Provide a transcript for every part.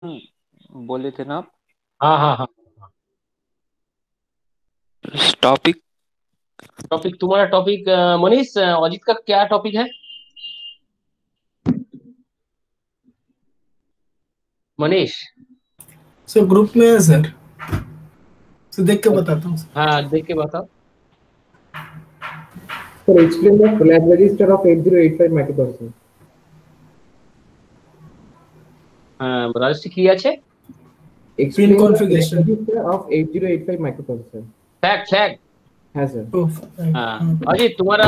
बोले थे ना आप। हाँ हाँ हाँ। टॉपिक। टॉपिक तुम्हारा टॉपिक मनीष, अजीत का क्या टॉपिक है? मनीष। सर ग्रुप में है सर। सर देख के बताता हूँ सर। हाँ देख के बताओ। Sir, explain the flag register of 8085 microprocessor. Rajshri কি আছে? Pin Explain the flag configuration. register of 8085 microprocessor. Flag flag. हाँ sir. हाँ अजीत तुम्हारा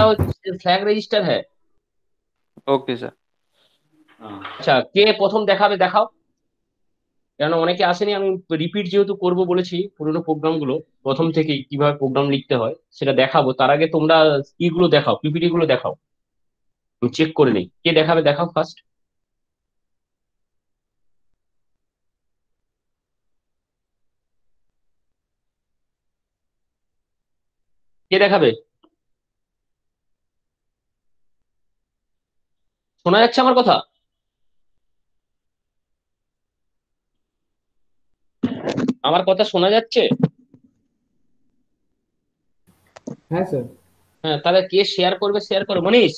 ফ্ল্যাগ রেজিস্টার है। Okay sir. আচ্ছা কে প্রথম দেখাবে দেখাও। কেন অনেকে আসেনি, আমি রিপিট যেহেতু করব বলেছি পুরোনো প্রোগ্রাম গুলো প্রথম থেকে কিভাবে প্রোগ্রাম লিখতে হয় সেটা দেখাবো, তার আগে তোমরা ইগুলো দেখাও, পিপিটি গুলো দেখাও, আমি চেক করে নিই কে দেখাবে, দেখাও ফার্স্ট। কে দেখাবে? শোনা যাচ্ছে আমার কথা? আমার কথা শোনা যাচ্ছে? हाँ sir. হ্যাঁ তাহলে কে শেয়ার করবে শেয়ার করো, মনীষ।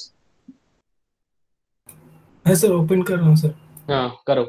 है सर, ओपन कर रहा हूँ सर। হ্যাঁ করো।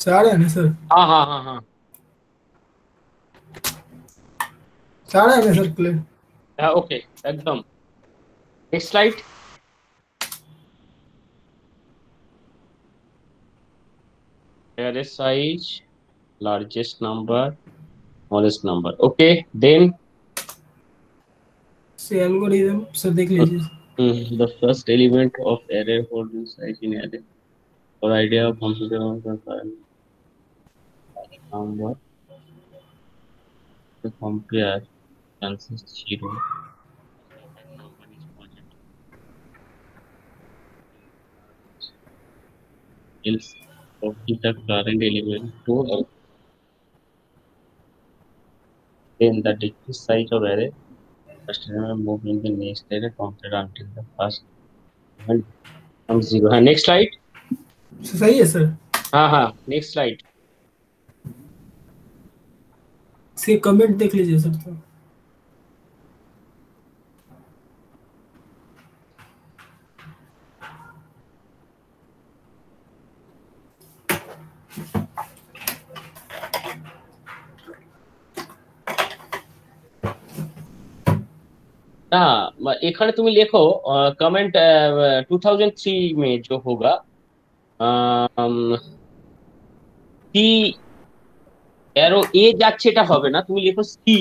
सर आ रहा है ना सर? हाँ हाँ हाँ हाँ। सर आ रहा है ना सर क्लियर? হ্যাঁ ওকে একদম। Next slide. array size, largest number, smallest number, okay then से एल्गोरिदम सर देख लीजिए। the first element of array holding size in array for idea of computer number to compare consists zero. Number is positive else copy the current element to then the decrease size of array first element move in the next array compare until the first element becomes zero. हाँ next slide. सही है sir. हाँ हाँ next slide. इसके comment देख लीजिए sir तो। ना এখানে তুমি লেখো कमेंट 2003 में जो होगा সি এরো এ যাচ্ছে এটা হবে না, তুমি লেখো সি।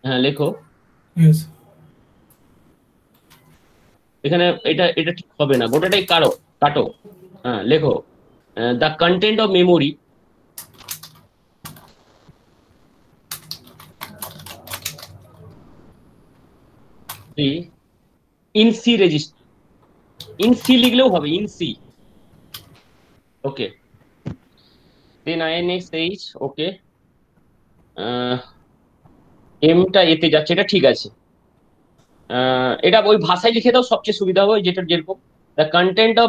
হ্যাঁ লেখো। यस। এখানে এটা এটা ঠিক হবে না, গোটাটাই কাটো কাটো। হ্যাঁ লেখো the content of memory in C register, in C লিখলেও হবে, ইন সি। ওকে দেন আইএনএসএইচ ওকে। এমটা এতে যাচ্ছে, এটা ঠিক আছে। এটা ওই ভাষায় লিখে দাও সবচেয়ে সুবিধা হবে, যেটা যেরকম the content of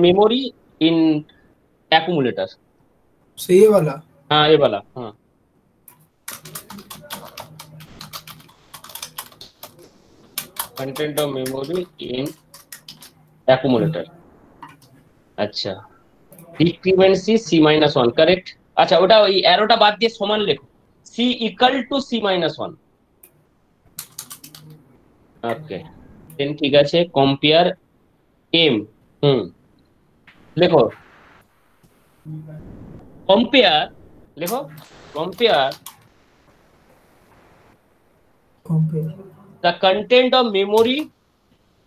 memory in accumulator. सही है वाला। हाँ ये वाला हाँ। Content of memory in accumulator. अच्छा frequency C minus one correct. अच्छा ওটা ওই অ্যারোটা বাদ দিয়ে সমান লেখো, C equal to C minus one. Okay then ঠিক আছে কম্পেয়ার এম হুম, লেখো কম্পেয়ার, লেখো compare compare the content of memory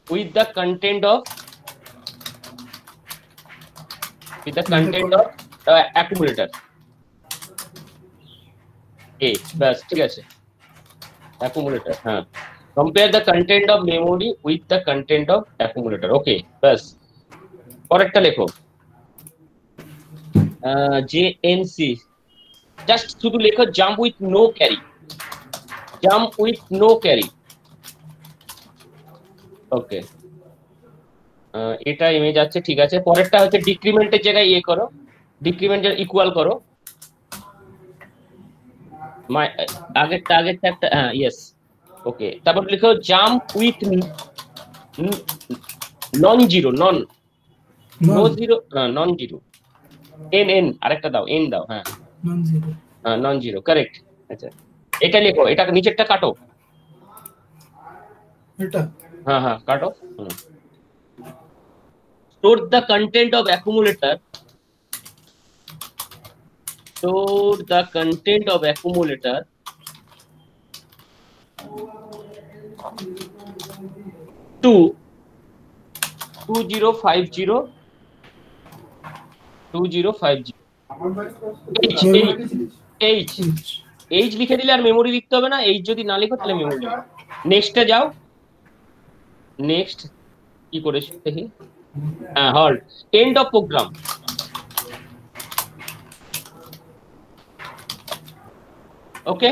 with the content of with the con- accumulator a, ব্যাস ঠিক আছে, accumulator, হ্যাঁ, compare the content of memory with the content of accumulator, ওকে, ব্যাস। পরেরটা লেখো জেএনসি, জাস্ট শুধু লেখো jump with no carry, jump with no carry, okay. এটা ইমেজ আছে, ঠিক আছে। পরেরটা হচ্ছে ডিক্রিমেন্টের জায়গায় ইয়ে করো, ডিক্রিমেন্টের ইকুয়াল করো, আগেরটা একটা, হ্যাঁ, ইয়েস, ওকে। তারপর লিখো jump with non zero, no non zero, non zero, N আরেকটা দাও, এন দাও, হ্যাঁ, non zero non zero, correct. আচ্ছা, এটা লেখো, এটা নিচেরটা কাটো, এটা হ্যাঁ হ্যাঁ কাটো। Store the content of accumulator, store the content of accumulator to 2050 2050 H H H each H লিখে দিলে আর মেমোরি লিখতে হবে না, এইচ যদি না লিখো তাহলে মেমোরি লিখো। নেক্সটে যাও, নেক্সট কি করেছি দেখি, হ্যাঁ, halt, end of program, okay,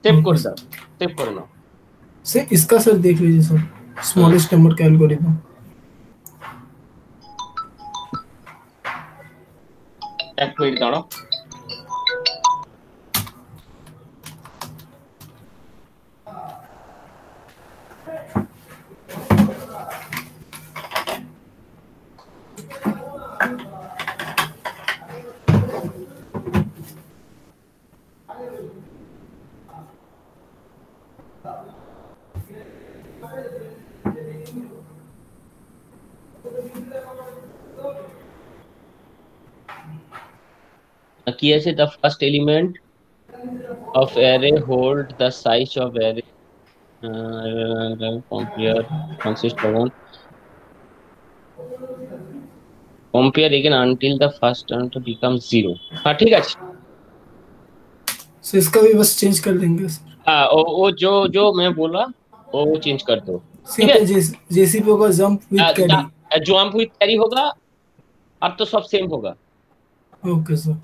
save করে দাও, সেভ করে নাও। से इसका सर देख लीजिए सर स्मॉलेस्ट नंबर का एल्गोरिथम এক মিনিট দাঁড়াও, কি আছে, the first element of array hold the size of array, compare consist of one, compare again until the first term becomes 0, हाँ ठीक है। सो इसका भी बस चेंज कर देंगे सर हाँ, वो जो जो मैं बोला वो चेंज कर दो, से ठीक है। पे जेसीपी होगा जंप विद कैरी जो हम विथ कैरी होगा, अब तो सब सेम होगा, ओके सर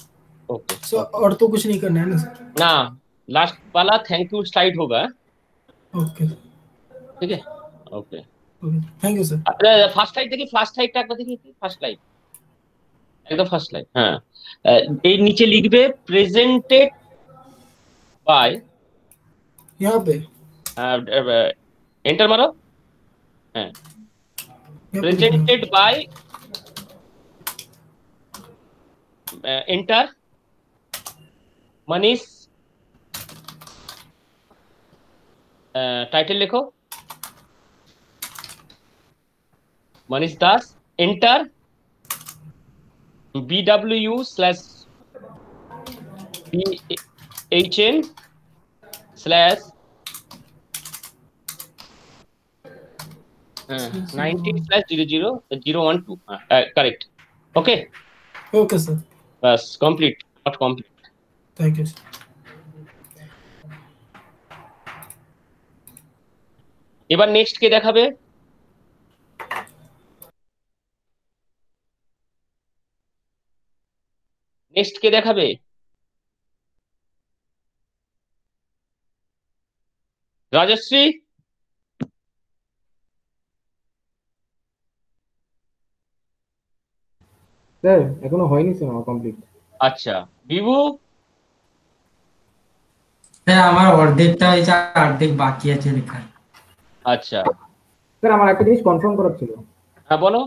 ओके। सो और तो कुछ नहीं करना है ना सर ना, लास्ट वाला थैंक यू स्लाइड होगा, ओके ठीक है, okay. Okay thank you sir first light দেখি, ফার্স্ট লাইটটা একবার দেখি, ফার্স্ট লাইট, একদম ফার্স্ট লাইট, হ্যাঁ। এই নিচে লিখবে প্রেজেন্টেড বাই, यहाँ पे এন্টার মারো, হ্যাঁ, यहाँ पे presented by, enter Manish, title লেখো Manish Das, enter BWU/BHN/90/00/012, correct, okay, okay sir बस complete, not complete. Thank you sir এবার নেক্সট কে দেখাবে, নেক্সট কে দেখাবে, রাজশ্রী, স্যার এখনো হয়নি স্যার আমার কমপ্লিট। আচ্ছা, বিভু, হ্যাঁ আমার অর্ধেকটা হয়েছে আর অর্ধেক বাকি আছে লেখার। আচ্ছা, স্যার আমার একটা জিনিস কনফার্ম করার ছিল। হ্যাঁ বলো।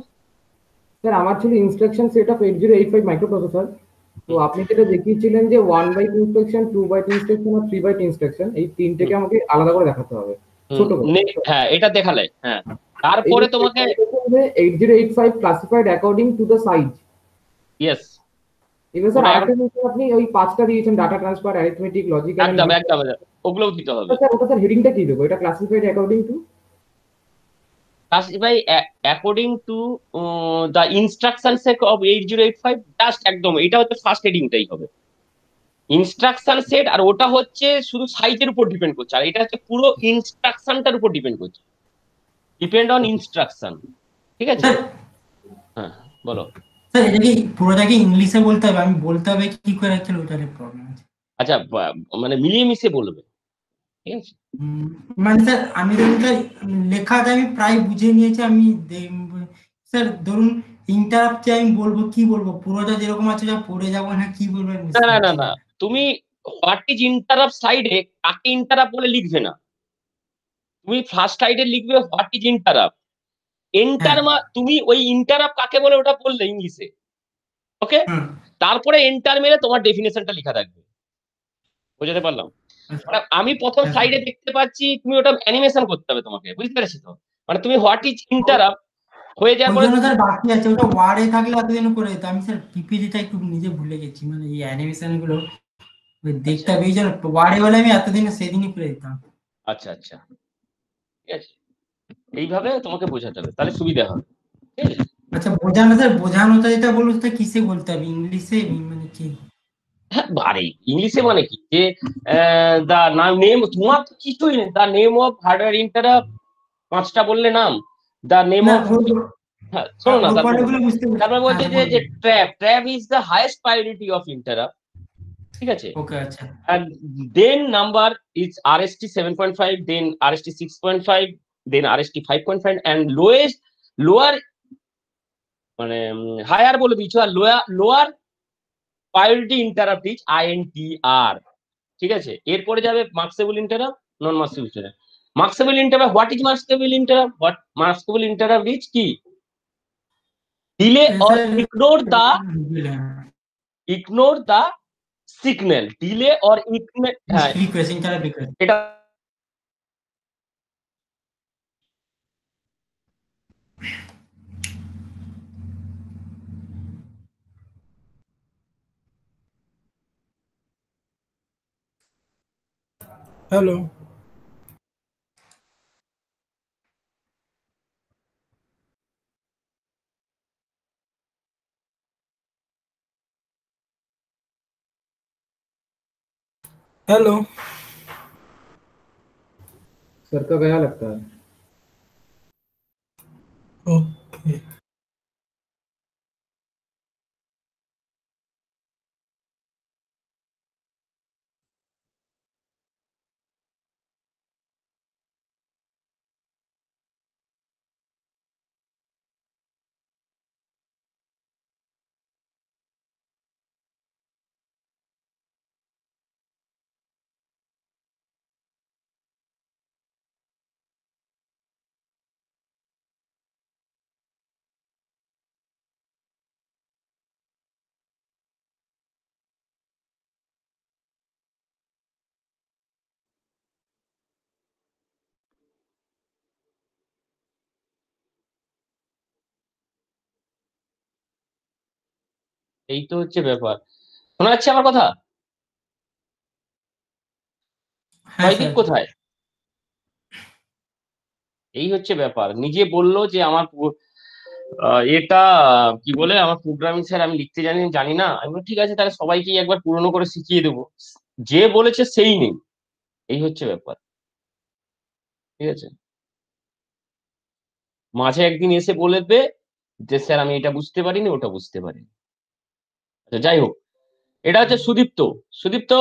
স্যার আমার ছিল ইনস্ট্রাকশন সেট অফ 8085 মাইক্রোপ্রসেসর। তো আপনি যেটা দেখিয়েছিলেন যে 1 বাইট ইনস্ট্রাকশন, 2 বাইট ইনস্ট্রাকশন আর 3 বাইট ইনস্ট্রাকশন, এই তিনটেকে আমাকে আলাদা করে দেখাতে হবে ছোট করে। হ্যাঁ এটা দেখালে, হ্যাঁ তারপরে তোমাকে 8085 classified according to the size. Yes, এবার স্যার ওটা আরেকটা জিনিস আপনি ওই পাঁচটা দিয়েছেন, data transfer, arithmetic, logical and একদম একদম ওগুলোও দিতে হবে। স্যার ওটা স্যার হেডিংটা কি দেবো? এটা classified according two classify according to the instruction set of 8085, just একদম এটা হচ্ছে ফার্স্ট হেডিংটাই হবে ইনস্ট্রাকশন সেট, আর ওটা হচ্ছে শুধু সাইজের উপর ডিপেন্ড করছে, আর এটা হচ্ছে পুরো ইনস্ট্রাকশনটার উপর ডিপেন্ড করছে, ডিপেন্ড অন ইনস্ট্রাকশন। ঠিক আছে, স্যার হ্যাঁ বলো। স্যার এটা কি পুরোটাকে ইংলিশে বলতে হবে? আমি বলতে হবে কি করে অ্যাকচুয়ালি ওটার প্রবলেম আছে। আচ্ছা, মানে মিলিয়ে মিশিয়ে বলবে, ঠিক আছে। মানে স্যার আমি ধরুন স্যার লেখাটা আমি প্রায় বুঝে নিয়েছি, আমি স্যার ধরুন ইন্টারাপ্ট যে আমি বলবো কি বলবো, পুরোটা যেরকম আছে যা পড়ে যাবো না কি বলবো আমি না বুঝতে না না পারছি না, না। তুমি হোয়াট ইজ ইন্টারাপ্ট সাইডে কাকে ইন্টারাপ্ট বলে লিখবে না, তুমি ফার্স্ট সাইডে লিখবে হোয়াট ইজ ইন্টারাপ্ট। হ্যাঁ। তুমি ওই ইন্টারাপ্ট কাকে বলে ওটা বললে ইংলিশে, ওকে, হুম। তারপরে এন্টার মেরে তোমার ডেফিনেশনটা লেখা থাকবে। বুঝতে পারলাম? মানে আমি প্রথম হ্যাঁ স্যার। সাইডে দেখতে পাচ্ছি তুমি ওটা অ্যানিমেশন করতে হবে তোমাকে, বুঝতে পেরেছি তো? মানে তুমি হোয়াট ইজ ইন্টারাপ্ট হয়ে যাওয়ার ওই পরে জন্য স্যার বাকি আছে, ওটা ওয়ার্ডে থাকলে এতদিন করে দিত। আমি স্যার পিপিটিটা একটু নিজে ভুলে গেছি, মানে এই অ্যানিমেশন গুলো ওই দেখতে আচ্ছা হবে, এই জন্য ওয়ার্ডে হলে আমি এতদিন সেদিনই করে দিতাম। আচ্ছা আচ্ছা, ঠিক আছে, এইভাবে তোমাকে বোঝাতে হবে, তাহলে সুবিধা হবে, ঠিক আছে। আচ্ছা বোঝানো স্যার, বোঝানোটা যেটা বলুন সেটা কিসে বলতে হবে, ইংলিশে মানে কি? হ্যাঁ বারে ইংলিশে মানে কি যে দা নেম, তোমার তো কিছুই নেই, the name of hardware interrupt, পাঁচটা বললে নাম, দা নেম না অফ, হ্যাঁ শোনো না ওর তারপর পরেগুলো বুঝতে পারছি। তারপর হ্যাঁ বলছে যে যে বলুন। Trap is the highest priority of interrupt, ঠিক আছে। ওকে আচ্ছা। And then number is RST 7.5, then RST 6.5, then RST 5.5, and lower মানে হায়ার বলে দিচ্ছ, আর lower priority interrupt is INTR, ঠিক আছে। এরপরে যাবে maskable interrupt, non maskable interrupt. Maskable interrupt, what is maskable interrupt? What maskable interrupt is কি? Delay or sir ignore the signal, delay or ignore, হ্যাঁ রিকোয়েস্ট ইন্টারাপ্ট রিকোয়েস্ট। এটা hello. Hello. Sir का गया लगता है। ओके। এই তো হচ্ছে ব্যাপার। শোনা যাচ্ছে আমার কথা? হ্যাঁ জয়দীপ স্যার। কোথায়? এই হচ্ছে ব্যাপার, নিজে বললো যে আমার এটা কি বলে, আমার প্রোগ্রামিং স্যার আমি লিখতে জানি জানি না। আমি বললাম, ঠিক আছে তাহলে সবাইকেই একবার পুরনো করে শিখিয়ে দেবো, যে বলেছে সেই নেই, এই হচ্ছে ব্যাপার, ঠিক আছে। মাঝে একদিন এসে বলবে যে স্যার আমি এটা বুঝতে পারিনি, ওটা বুঝতে পারিনি। আচ্ছা যাই হোক, এটা হচ্ছে সুদীপ্ত। সুদীপ্ত,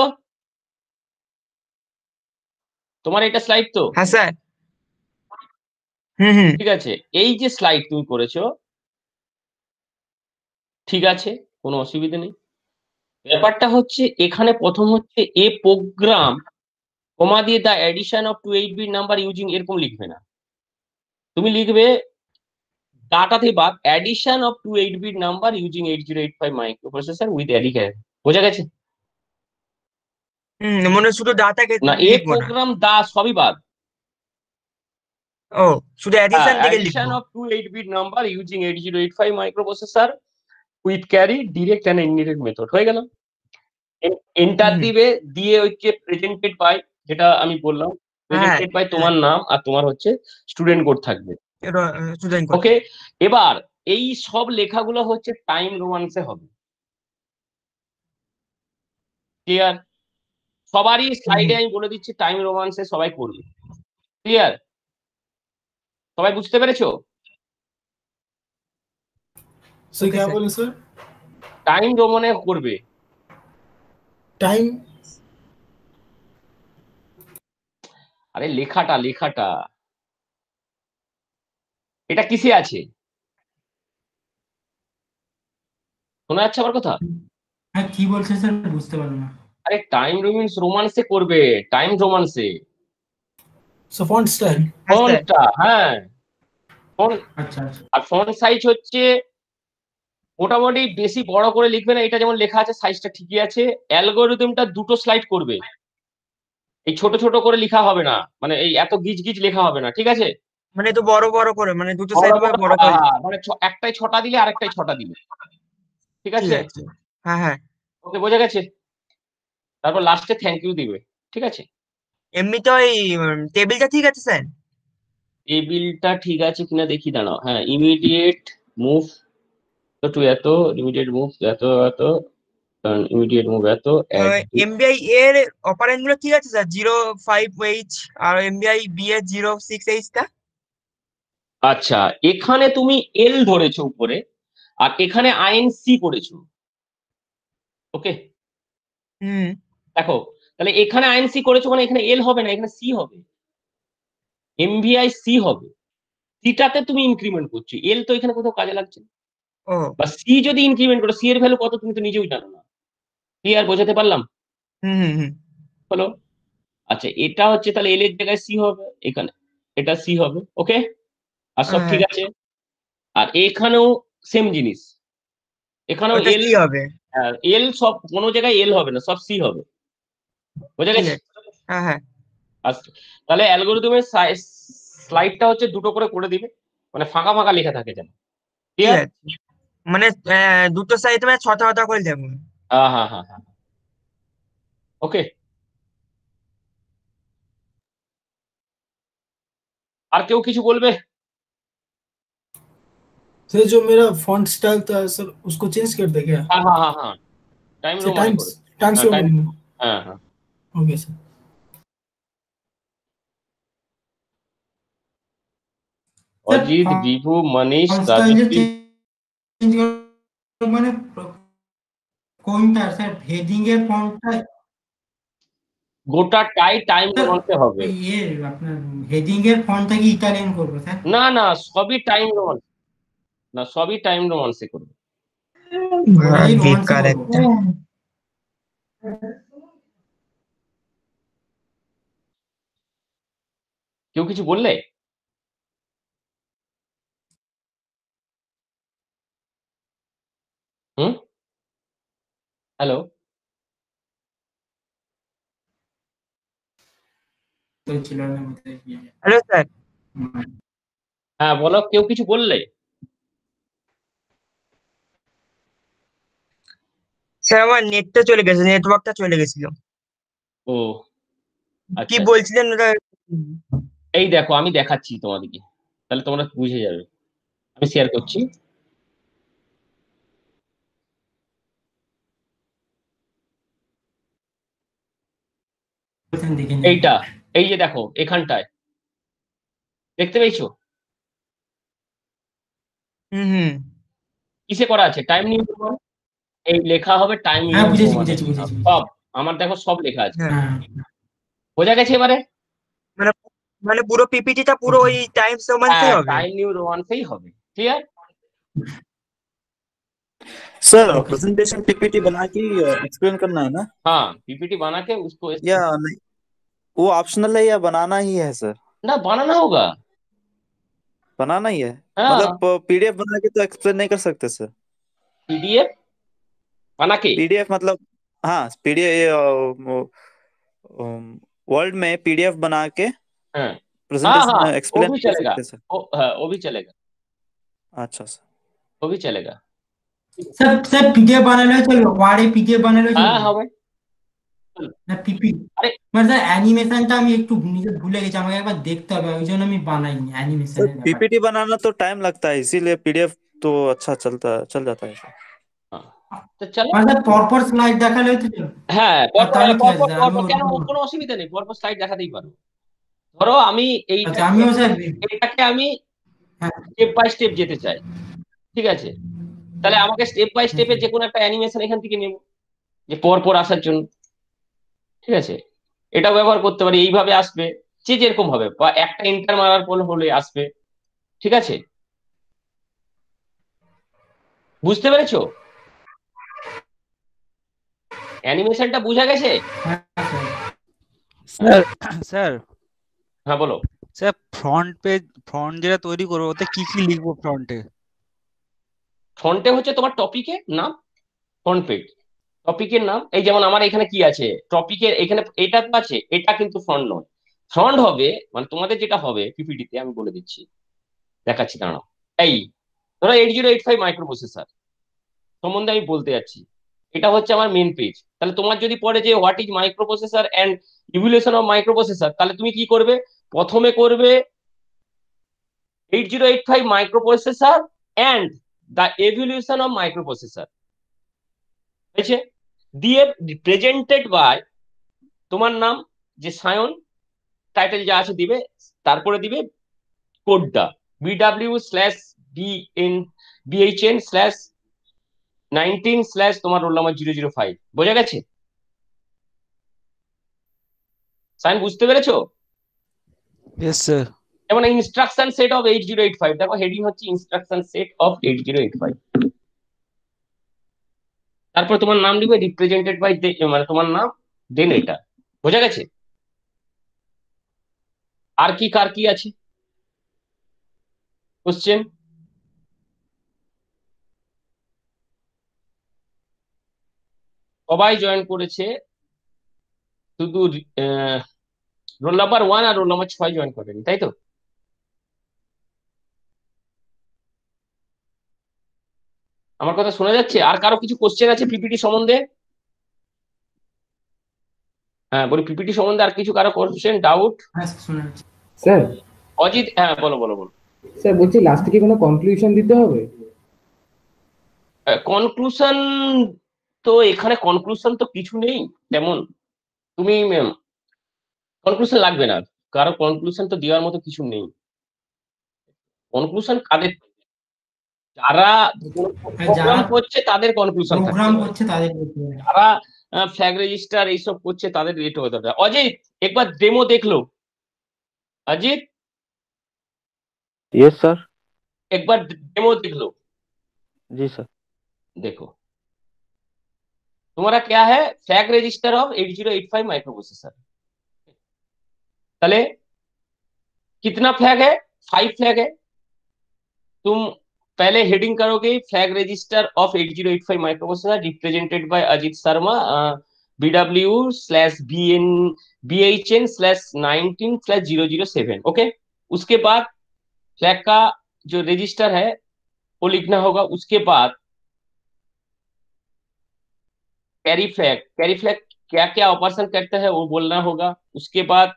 তোমার এটা স্লাইড তো? হ্যাঁ স্যার। হুম হুম। ঠিক আছে, এই যে স্লাইড তুমি করেছো, ঠিক আছে, কোনো অসুবিধা নেই। ব্যাপারটা হচ্ছে এখানে প্রথম হচ্ছে এ প্রোগ্রাম কমা দিয়ে the addition of 28 bit number using, এরকম লিখবে না, তুমি লিখবে ডাটা থেকে বাদ addition of 28 bit number using 8085 microprocessor with ADI carry. বোঝা গেছে? হুম, মনে হয় শুধু ডাটাকে না, এ লিখবো না। প্রোগ্রাম দা সবই বাদ, ও শুধু অ্যাডিশন থেকে addition লিখবো। of two 8-bit number using 8085 microprocessor with carry direct and indirect method হয়ে গেল। এন্টার হুম। দিবে, দিয়ে হচ্ছে প্রেজেন্টেড বাই, যেটা আমি বললাম হ্যাঁ প্রেজেন্টেড বাই তোমার নাম আর তোমার হচ্ছে স্টুডেন্ট কোড থাকবে। এটা স্টুডেন্ট কোড। ওকে, এবার এই সব লেখাগুলো হচ্ছে টাইম রোমান্সে হবে। ক্লিয়ার? সবারই স্লাইডে আমি বলে দিচ্ছি টাইম রোমান্সে সবাই করবে। ক্লিয়ার? সবাই বুঝতে পেরেছো? सर Okay, क्या sir. बोले सर? টাইম রোমানে করবে। टाइम আরে লেখাটা লেখাটা এটা কিসে আছে? শোনা যাচ্ছে আমার কথা? হ্যাঁ কি বলছে স্যার বুঝতে পারলাম না। আরে টাইম রোমান্সে করবে, টাইম রোমান্সে सो फॉन्ट स्टाइल হ্যাঁ স্যার। ফন্টটা, হ্যাঁ ফন্ট। আচ্ছা আচ্ছা আর ফন্ট সাইজ হচ্ছে মোটামুটি বেশি বড় করে লিখবে না, এটা যেমন লেখা আছে সাইজটা ঠিকই আছে। অ্যালগোরিদমটা দুটো স্লাইড করবে, এই ছোট ছোট করে লেখা হবে না, মানে এই এত গিজ গিজ লেখা হবে না, ঠিক আছে? মানে তো বড় বড় করে, মানে দুটো বড় সাইড বড়, বড় করে। মানে একটাই 6টা দিলে আরেকটাই 6টা দিলে, ঠিক ঠিক আছে? আছে। হ্যাঁ হ্যাঁ। ওকে, বোঝা গেছে? তারপর লাস্টে থ্যাংক ইউ দিবে, ঠিক আছে? এমনি তো এই টেবিলটা ঠিক আছে স্যার। টেবিলটা ঠিক আছে কিনা দেখি, দাঁড়াও। হ্যাঁ, ইমিডিয়েট মুভ টু এত, ইমিডিয়েট মুভ এত এত, ইমিডিয়েট মুভ এত, এমবিআই এর অপারেন্ড গুলো ঠিক আছে স্যার, 05H আর এমবিআই বি এর 06H টা। আচ্ছা, এখানে তুমি এল ধরেছো উপরে, আর এখানে আইএনসি করেছো। ওকে, হুম। দেখো তাহলে এখানে আইএনসি করেছো মানে এখানে এল হবে না, এখানে সি হবে, এমভিআই সি হবে। সিটাতে তুমি ইনক্রিমেন্ট করছো, এল তো এখানে কোথাও কাজে লাগছে না। ও বা সি যদি ইনক্রিমেন্ট করো, সি এর ভ্যালু কত তুমি তো নিজেও জানো না। ক্লিয়ার? বোঝাতে পারলাম? হুম হুম হুম। হলো? আচ্ছা, এটা হচ্ছে তাহলে এল এর জায়গায় সি হবে, এখানে এটা সি হবে। ওকে, আর সব হ্যাঁ, ঠিক আছে। আর এখানেও সেম জিনিস, এখানেও ওটা এল, কি হবে? এল সব কোনো জায়গায় এল হবে না, সব সি হবে। বোঝা ঠিক গেছে? আছে। হ্যাঁ হ্যাঁ। আচ্ছা, তাহলে অ্যালগোরিদমের স্লাইডটা হচ্ছে দুটো করে দিবে, মানে ফাঁকা ফাঁকা লেখা থাকে যেন। ঠিক ক্লিয়ার? আছে, মানে দুটো সাইডে মানে 6টা 6টা করে দেবো। হ্যাঁ হ্যাঁ হ্যাঁ হ্যাঁ। ওকে, আর কেউ কিছু বলবে? सर जो मेरा फॉन्ट स्टाइल था सर उसको चेंज कर दे क्या? হ্যাঁ হ্যাঁ হ্যাঁ হ্যাঁ, টাইম सर রোমানে করে। टाइम्स হ্যাঁ টাইম, रोमन में হ্যাঁ হ্যাঁ। ओके सर স্যার অজিত, বিভু, মনীষ, ফন্ট স্টাইল যে রাজশ্রী। চেঞ্জ মানে কোনটা স্যার হেডিং এর ফন্টটা গোটাটাই টাইম স্যার রোমান্সে হবে। ইয়ে আপনার হেডিং এর ফন্টটা কি ইটালিয়ান করবো স্যার? না না, সবই টাইম রোমান্স, না সবই টাইম রোমান্সে করবে। ওটাই রোমান্সে বেকার করবো। একটা। কেউ কিছু বললে? হুম, হ্যালো? তো ছিল না মধ্যে হ্যালো স্যার। হ্যাঁ বলো, কেউ কিছু বললে? স্যার আমার নেটটা চলে গেছে, নেটওয়ার্কটা চলে গেছিল। ও কি আচ্ছা, বলছিলেন ওটা? এই দেখো আমি দেখাচ্ছি তোমাদেরকে, তাহলে তোমরা বুঝে যাবে। আমি শেয়ার করছি। দেখে নিন। এইটা, এই যে দেখো এখানটায়, দেখতে পেয়েছো? হুম হুম। কিসে করা আছে? টাইম নিউ রোমান, এই লেখা হবে টাইম হ্যাঁ নিউ বুঝেছি রোমানে। বুঝেছি বুঝেছি সব আমার দেখো সব লেখা আছে, হ্যাঁ, হ্যাঁ বোঝা গেছে এবারে? মানে মানে পুরো পিপিটিটা পুরো ওই টাইমস রোমান্সেই হ্যাঁ, হবে। টাইম নিউ রোমান্সেই হবে। ক্লিয়ার? सर प्रेजेंटेशन पीपीटी बना के एक्सप्लेन करना है ना, हाँ, पीपीटी बना के उसको या नहीं? वो ऑप्शनल है या बनाना ही है सर? ना बनाना होगा। बनाना ही है, हाँ, मतलब पीडीएफ बना के तो एक्सप्लेन नहीं कर सकते सर? पीडीएफ बना के, पीडीएफ मतलब, हाँ पीडीएफ वर्ड में पीडीएफ बना के हाँ हाँ प्रेजेंटेशन हाँ, वो एक्सप्लेन भी कर चलेगा। सकते हैं सर? हाँ, वो भी चलेगा, अच्छा सर। वो भी चलेगा। স্যার পিডিএফ বানালেও চলবে, ওয়ার্ডে পিডিএফ বানালেও হ্যাঁ চলবে হবে। না পিপি? আরে মানে স্যার অ্যানিমেশনটা আমি একটু নিজে ভুলে গেছি, আমাকে একবার দেখতে হবে, ওই জন্য আমি বানাইনি सर অ্যানিমেশনের ব্যাপারটা। पीपीटी बनाना तो टाइम लगता है, इसीलिए पीडीएफ तो अच्छा चल जाता है सर। হ্যাঁ, তো চলো। মানে স্যার পরপর স্লাইড দেখালেও তো চলবে? হ্যাঁ, পরপর তাহলে ঠিক আছে পরপর স্যার, আমি পরপর কেন, ওরকম। কোনো অসুবিধা নেই, পরপর স্লাইড দেখাতেই পারো। ধরো আমি আচ্ছা, এইটাকে আমিও স্যার। এটাকে আমি হ্যাঁ স্টেপ বাই স্টেপ যেতে চাই, ঠিক আছে? তাহলে আমাকে স্টেপ বাই হ্যাঁ স্টেপের যে কোনো একটা অ্যানিমেশন এখান থেকে নেব, যে পরপর আসার জন্য, ঠিক আছে? এটাও ব্যবহার করতে পারি, এইভাবে আসবে, যে যেরকম হবে, বা একটা এন্টার মারার পর হলে আসবে, ঠিক আছে? বুঝতে পেরেছো? অ্যানিমেশনটা বোঝা গেছে? হ্যাঁ স্যার স্যার হ্যাঁ বলো। স্যার ফ্রন্ট পেজ, ফ্রন্ট যেটা তৈরি করবো ওতে কি কি লিখবো ফ্রন্টে? ফন্টে হচ্ছে তোমার টপিকের নাম, ফ্রন্ট পেজ টপিকের নাম। এই যেমন আমার এখানে কি আছে, টপিকের এখানে এটা তো আছে, এটা কিন্তু ফ্রন্ট নয়। ফ্রন্ট হবে মানে তোমাদের যেটা হবে পিপিটিতে, আমি বলে দিচ্ছি, দেখাচ্ছি দাঁড়াও। এই ধরো 8085 মাইক্রো প্রসেসর সম্বন্ধে আমি বলতে যাচ্ছি, এটা হচ্ছে আমার মেন পেজ। তাহলে তোমার যদি পড়ে যে what is micro processor and evolution of micro processor, তাহলে তুমি কি করবে? প্রথমে করবে 8085 micro processor and the evolution of micro processor, হয়েছে? দিয়ে প্রেজেন্টেড বাই তোমার নাম, যে সায়ন, টাইটেল যা আছে দিবে, তারপরে দিবে কোডটা BW/BHN/19/ তোমার রোল নাম্বার 005। বোঝা গেছে? সায়ন বুঝতে পেরেছো? Yes sir. যেমন ইনস্ট্রাকশন সেট অফ 8085, দেখো হেডিং হচ্ছে ইনস্ট্রাকশন সেট অফ 8085। তারপর তোমার নাম লিখবে রিপ্রেজেন্টেড বাই, মানে তোমার নাম, দেন এটা। বোঝা গেছে? আর কি কার কি আছে কোশ্চেন? সবাই জয়েন করেছে, শুধু রোল নাম্বার 1 আর রোল নাম্বার 6 জয়েন করেনি, তাই তো? আমার কথা শোনা যাচ্ছে? আর কারো কিছু কোশ্চেন আছে পিপিটি সম্বন্ধে? হ্যাঁ বলি, পিপিটি সম্বন্ধে আর কিছু কারো কোশ্চেন, ডাউট? হ্যাঁ শোনা যাচ্ছে। স্যার অজিত, হ্যাঁ বলো বলো বলো। স্যার বলছি লাস্টে কি কোনো কনক্লুশন দিতে হবে? কনক্লুশন তো এখানে কনক্লুশন তো কিছু নেই তেমন, তুমি কনক্লুশন লাগবে না, কারো কনক্লুশন তো দেওয়ার মতো কিছু নেই। কনক্লুশন কাদের, যারা হ্যাঁ, যারা প্রোগ্রাম করছে তাদের কনক্লুশন থাকতে প্রোগ্রাম পারে, করছে তাদের করতে হবে। যারা ফ্ল্যাগ রেজিস্টার এইসব করছে তাদের রেট হতে পারে। অজিত একবার ডেমো দেখলো, অজিত यस सर। একবার ডেমো দেখলো, जी सर। देखो तुम्हारा क्या है, flag register of 8085 micro processor. ताले कितना फ्लैग है? 5 फ्लैग है। तुम पहले हेडिंग करोगे flag register of 8085 micro processor represented by Ajit Sharma, BW/BHN/19/007। Okay, उसके बाद फ्लैग का जो रजिस्टर है वो लिखना होगा। उसके बाद कैरी फ्लैग क्या क्या ऑपरेशन करता है वो बोलना होगा। उसके बाद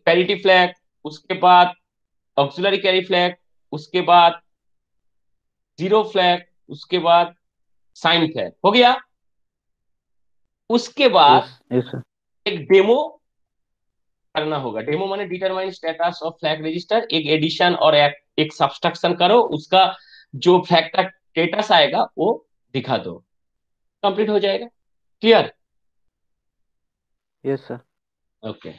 पैरिटी फ्लैग, उसके बाद ऑक्सिलरी कैरी फ्लैग, उसके बाद जीरो फ्लैग, उसके बाद साइन फ्लैग। हो गया? उसके बाद यस यस सर। एक डेमो करना होगा। डेमो माने determine status of flag register, एक एडिशन और एक सब्सट्रैक्शन करो, उसका जो फ्लैग का स्टेटस आएगा वो दिखा दो, कंप्लीट हो जाएगा। क्लियर? Yes sir. ओके,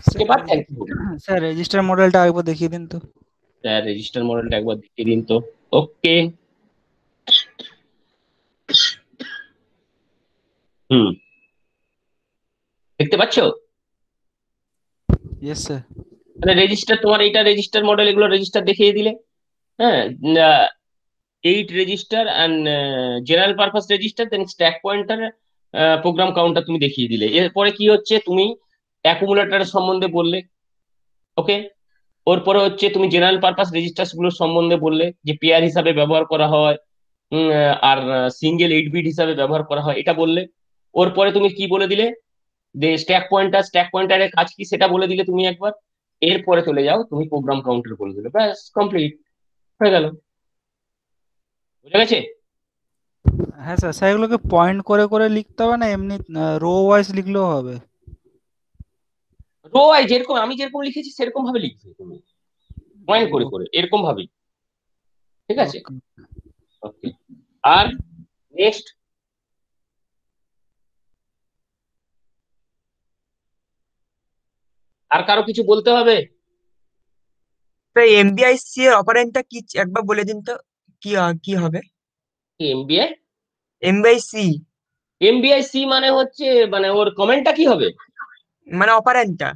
उसके बाद थैंक यू। স্যার রেজিস্টার মডেলটা একবার দেখিয়ে দিন তো। রেজিস্টার মডেলটা একবার দেখিয়ে দিন তো। ওকে, দেখতে পাচ্ছো? Yes sir. মানে রেজিস্টার, তোমার এইটা রেজিস্টার মডেল, এগুলো রেজিস্টার দেখিয়ে দিলে। হ্যাঁ, 8 register and general purpose register, then stack pointer, program counter তুমি দেখিয়ে দিলে। এরপরে কি হচ্ছে, তুমি অ্যাকুমুলেটরের সম্বন্ধে বললে, ওকে। ওর পরে হচ্ছে তুমি জেনারেল পারপাস রেজিস্টার্স গুলোর সম্বন্ধে বললে, যে পেয়ার হিসাবে ব্যবহার করা হয়, আর সিঙ্গেল 8 বিট হিসাবে ব্যবহার করা হয়, এটা বললে। ওর পরে তুমি কি বলে দিলে, যে স্ট্যাক পয়েন্টারের কাজ কি সেটা বলে দিলে তুমি একবার। এরপরে চলে যাও তুমি প্রোগ্রাম কাউন্টার বলে দিলে, ব্যাস কমপ্লিট হয়ে গেল। বুঝে গেছে? হ্যাঁ স্যার, স্যার এগুলোকে পয়েন্ট করে করে লিখতে হবে না এমনি রো ওয়াইজ লিখলেও হবে? রো ওয়াইজ যেরকম আমি যেরকম লিখেছি সেরকম ভাবে লিখবে তুমি, পয়েন্ট করে করে এরকম ভাবেই, ঠিক আছে? ওকে। ওকে। আর নেক্সট, আর কারো কিছু বলতে হবে? তো এমবিআইসি এর অপারেন্ডটা কি একবার বলে দিন তো, কি হবে এমবিআই এমবিআইসি? এমবিআইসি মানে হচ্ছে, মানে ওর কমেন্টটা কি হবে? মানে অপারেন্ডটা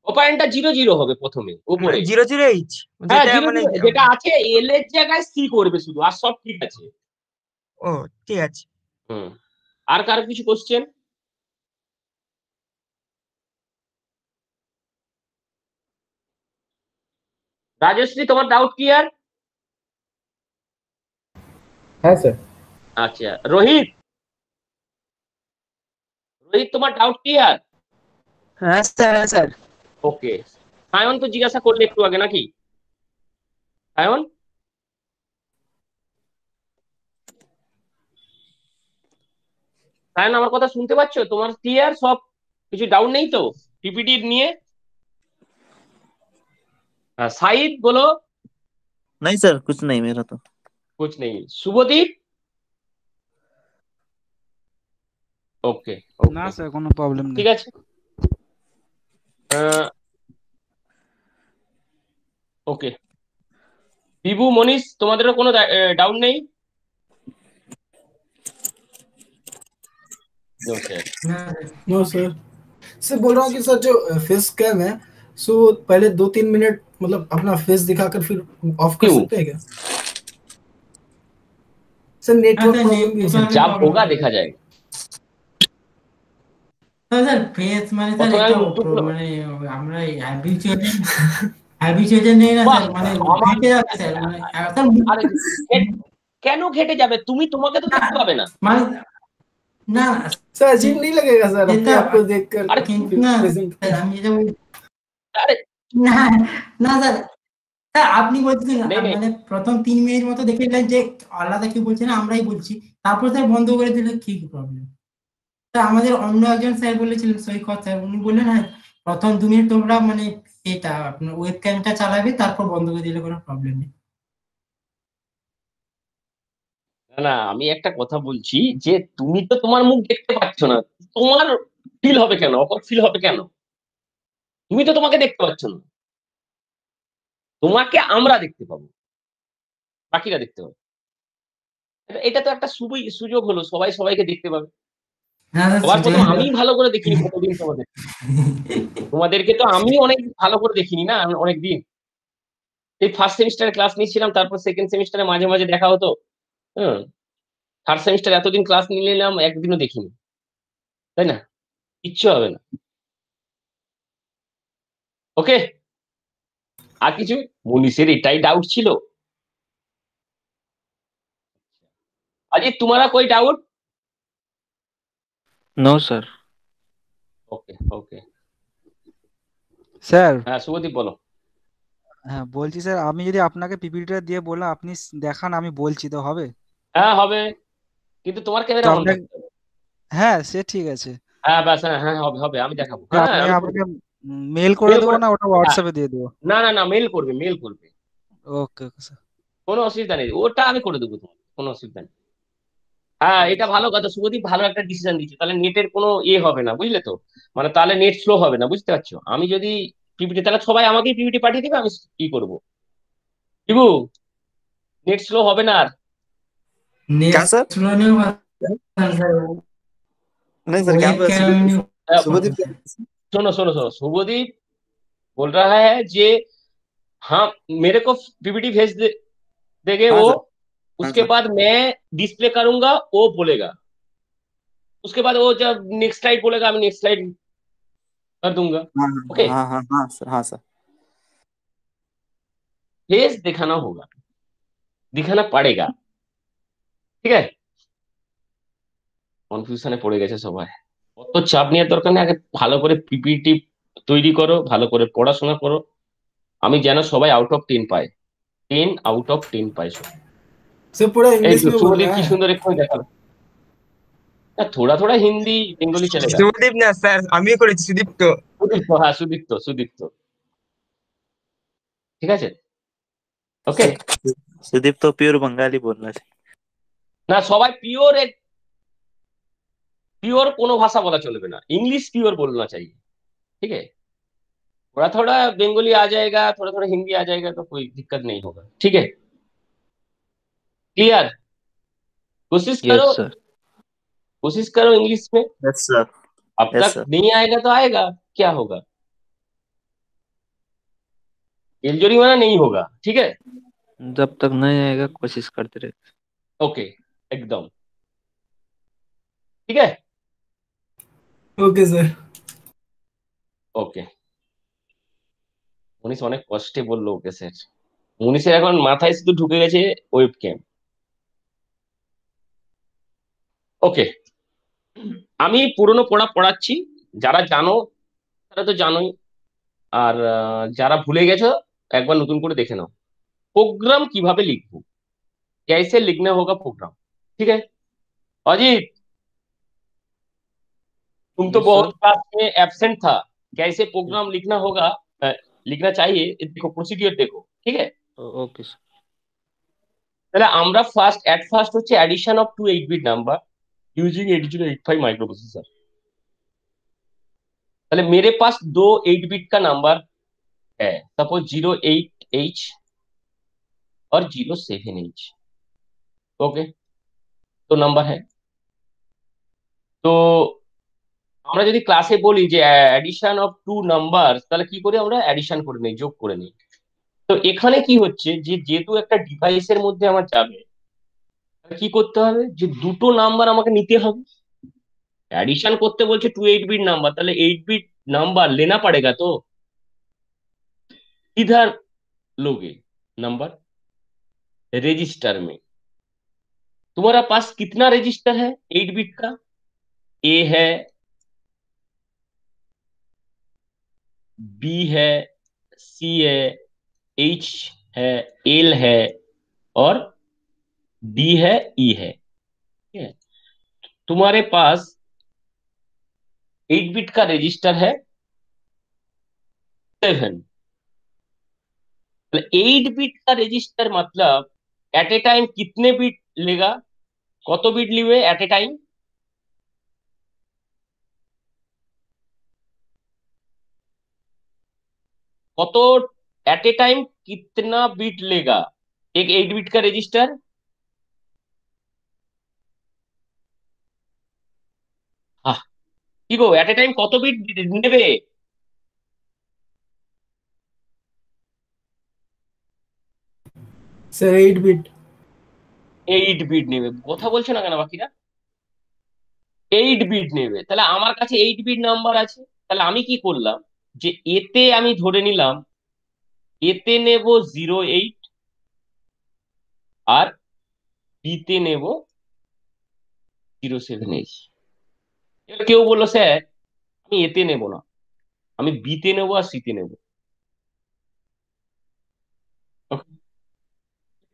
অপারেন্টটা 0 0 হবে প্রথমে উপরে। 00H, হ্যাঁ, যেটা 0 মানে 0 যেটা আছে এল এর জায়গায় সি করবে শুধু, আর সব ঠিক আছে। ও ঠিক আছে। হুম। আর কারো কিছু কোশ্চেন? রাজশ্রী, তোমার ডাউট ক্লিয়ার? হ্যাঁ স্যার। আচ্ছা, রোহিত, রোহিত তোমার ডাউট ক্লিয়ার? হ্যাঁ স্যার, হ্যাঁ স্যার। ওকে। সায়ন তো জিজ্ঞাসা করলে একটু আগে নাকি? সায়ন, সায়ন আমার কথা শুনতে পাচ্ছ? তোমার ক্লিয়ার সব কিছু, ডাউট নেই তো পিপিটি নিয়ে? সাইদ বলো। नहीं सर, कुछ नहीं मेरा तो। कुछ नहीं। শুভদীপ? ওকে না ওকে, স্যার, কোনো প্রবলেম নেই। ঠিক আছে। ওকে, বিভু, মনীষ, তোমাদেরও কোনো ডাউট নেই? No sir. না नो सर। सर बोल रहा हूँ कि सर जो फेस कैम है, सो पहले 2-3 मिनट मतलब अपना फेस दिखाकर फिर ऑफ कर क्यों? सकते हैं क्या? सर হ্যাঁ नेटवर्क স্যার, प्रॉब्लम भी है सर। जब প্রবলেম होगा হতে देखा পারে। जाएगा। স্যার ফেস মানে স্যার অথবা একটা একটু মানে আমরা হ্যাবিচুয়েটেড নেই না বাহ, স্যার, মানে আমার ঘেটে যাবে স্যার, মানে স্যার আরে কেন ঘেটে যাবে? তোমাকে তো না দেখতে পাবে না। মানে না सर अजीब नहीं लगेगा सर अपने সেটা आप को देखकर আরে কিন্তু না प्रेजेंट? স্যার, আমি যেটা বলি আরে না, না স্যার, স্যার আপনি বলছেন নেই নেই, মানে প্রথম 3 মিনিট মতো দেখে নিলেন যে আলাদা কেউ বলছে না, আমরাই বলছি, তারপর স্যার বন্ধ করে দিলে কি প্রবলেম? স্যার আমাদের অন্য একজন স্যার বলেছিলেন, সৈকত স্যার, উনি বললেন হ্যাঁ প্রথম 2 মিনিট তোমরা মানে এটা আপনার ওয়েবক্যামটা চালাবে, তারপর বন্ধ করে দিলে কোনো প্রবলেম নেই। না না, আমি একটা কথা বলছি, যে তুমি তো তোমার মুখ দেখতে পাচ্ছ না, তোমার ফিল হবে কেন, অকওয়ার্ড ফিল হবে কেন? তুমি তো তোমাকে দেখতে পাচ্ছ না, তোমাকে আমরা দেখতে পাবো, বাকিরা দেখতে পাবে। এটা তো একটা সুযোগ হলো, সবাই সবাইকে দেখতে পাবে। না স্যার সবার প্রথম সুজয় আমি ভালো করে দেখিনি কতদিন তোমাদের, তোমাদেরকে তো আমি অনেক ভালো করে দেখিনি না অনেকদিন। এই ফার্স্ট সেমিস্টারে ক্লাস নিচ্ছিলাম, তারপর সেকেন্ড সেমিস্টারে মাঝে মাঝে দেখা হতো। হ্যাঁ, থার্ড সেমিস্টার এতদিন ক্লাস নিয়ে নিলাম, একদিনও দেখিনি, তাই না? কিচ্ছু হবে না। ওকে। আর কিছু? মনীষের এটাই ডাউট ছিল। अजीत, तुम्हारा कोई doubt? No sir. Okay okay. Sir, হ্যাঁ, শুভদীপ বলো। হ্যাঁ বলছি স্যার, আমি যদি আপনাকে পিপিটিটা দিয়ে বললাম, আপনি দেখান, আমি বলছি তো হবে? হ্যাঁ হবে, কিন্তু তোমার তো ক্যামেরা অন আপনাকে, থাকতে হবে। হ্যাঁ সে ঠিক আছে। হ্যাঁ ব্যাস, হ্যাঁ হ্যাঁ হবে হবে, আমি দেখাবো, তো হ্যাঁ আপনাকে আমি করবো। আপনাকে মেল করে মেল দেবো করে, না, ওটা হ্যাঁ, হোয়াটসঅ্যাপে দিয়ে দেবো? না না না, মেল করবে, মেল করবে, ওকে ওকে স্যার। কোনো অসুবিধা নেই, ওটা আমি করে দেবো তোমার, কোনো অসুবিধা নেই। হ্যাঁ, এটা ভালো কথা, শুভদীপ ভালো একটা ডিসিশন দিচ্ছে, তাহলে নেটের কোনো ইয়ে হবে না, বুঝলে তো? মানে তাহলে নেট স্লো হবে না, বুঝতে পারছো? আমি যদি পিপিটি, তাহলে সবাই আমাকেই পিপিটি পাঠিয়ে দিবে, আমি কি করবো? শিবু, নেট স্লো হবে না আর। क्या सर? नेक्स्ट फ्लो नहीं हुआ सर, नहीं सर, क्या बोला वेबकैम नहीं शुभदीप? শোনো শোনো শোনো, শুভদীপ बोल रहा है जे, हाँ, मेरे को पीपीटी भेज देंगे हाँ वो, सर, हाँ उसके सर। बाद मैं डिस्प्ले करूंगा, वो बोलेगा, उसके बाद वो जब नेक्स्ट स्लाइड बोलेगा, मैं नेक्स्ट स्लाइड कर दूंगा। हाँ ओके, हाँ हाँ हाँ सर, हाँ सर। फेस दिखाना होगा, दिखाना पड़ेगा, ঠিক আছে। কনফিউশনে পড়ে গেছে সবাই। অত চাপ নেওয়ার দরকার নেই, আগে ভালো করে পিপিটি তৈরি করো, ভালো করে পড়াশোনা করো। আমি যেন সবাই আউট অফ 10 পায়, 10 out of 10 পায় সবাই। सर पूरा এই इंग्लिश তো में बोल শুভদীপ रहा কি है। সুন্দর এক্ষুনি দেখালো। না, থোড়া থোড়া হিন্দি বেঙ্গলি চলেগা। সুদীপ না স্যার, আমিও করেছি সুদীপ্ত। সুদীপ্ত, হ্যাঁ সুদীপ্ত, সুদীপ্ত, ঠিক আছে। ওকে, सुदीप तो प्योर बंगाली बोलना चाहिए। না সবাই পিওর, পিওর কোনো ভাষা বলা চলবে না, इंग्लिश प्योर बोलना चाहिए, ठीक है। थोड़ा थोड़ा बंगाली आ जाएगा, थोड़ा थोड़ा हिंदी आ जाएगा तो कोई दिक्कत नहीं होगा, ठीक है। क्लियर, कोशिश करो, यस सर। कोशिश करो इंग्लिश में। Yes sir. अब यस तक सर। नहीं आएगा तो आएगा, क्या होगा, जेल जुर्माना नहीं होगा, ठीक है। जब तक नहीं आएगा कोशिश करते रहे। ओके, एकदम ठीक है। Okay sir. ওকে, মনীষ অনেক কষ্টে বললো ওকে স্যার। মনীষের এখন মাথায় শুধু ঢুকে গেছে ওয়েব ক্যাম। ওকে, আমি পুরনো পড়া পড়াচ্ছি, যারা জানো তারা তো জানোই, আর যারা ভুলে গেছো একবার নতুন করে দেখে নাও। प्रोग्राम কিভাবে লিখবো, कैसे लिखना होगा प्रोग्राम, ठीक है। अजीत, तुम तो यस बहुत सर। क्लास में एब्सेंट था, कैसे प्रोग्राम लिखना होगा, अ, लिखना चाहिए, ये देखो प्रोसीडियर देखो, ठीक है। Okay sir. তাহলে আমরা এট ফার্স্ট হচ্ছে addition of 2 8 bit number using 8085 microprocessor. তাহলে मेरे पास दो 8 बिट का नंबर है, सपोज 08H और 07H, ओके, तो नंबर है। তো আমরা যদি ক্লাসে বলি যে অ্যাডিশন অফ টু নাম্বার, তাহলে কি করি আমরা, অ্যাডিশন করে নিই, যোগ করে নিই। তো এখানে কি হচ্ছে যে যেহেতু একটা ডিভাইসের মধ্যে আমার যাবে, তাহলে কি করতে হবে, যে দুটো নাম্বার আমাকে নিতে হবে। एडिशन করতে বলছে 2 8 बिट नंबर, তাহলে 8 बिट नंबर लेना पड़ेगा, तो किधर लोगे नंबर, रजिस्टर में। तुम्हारा पास कितना रजिस्टर है 8 बिट का, ए है, बी है, सी है, एच है, एल है, और डी है, ई है, ठीक है। तुम्हारे पास 8 बिट का रजिस्टर है 7। 8 बिट का रजिस्टर मतलब एट ए टाइम कितने बिट लेगा, কত বিট নিবে এট এ টাইম, কত एट ए टाइम कितना बिट लेगा एक 8 बिट का रजिस्टर। हाँ, কি গো এট এ টাইম কত বিট নেবে, सर 8 बिट। 8 বিট নেবে, কথা বলছো না কেন বাকিরা, 8 বিট নেবে। তাহলে আমার কাছে 8 বিট নাম্বার আছে, তাহলে আমি কি করলাম, যে এতে আমি ধরে নিলাম, এতে নেব 08 আর বিতে নেব 07H। এবার কেউ বললো স্যার আমি এতে নেব না, আমি বিতে নেবো আর সিতে নেবো।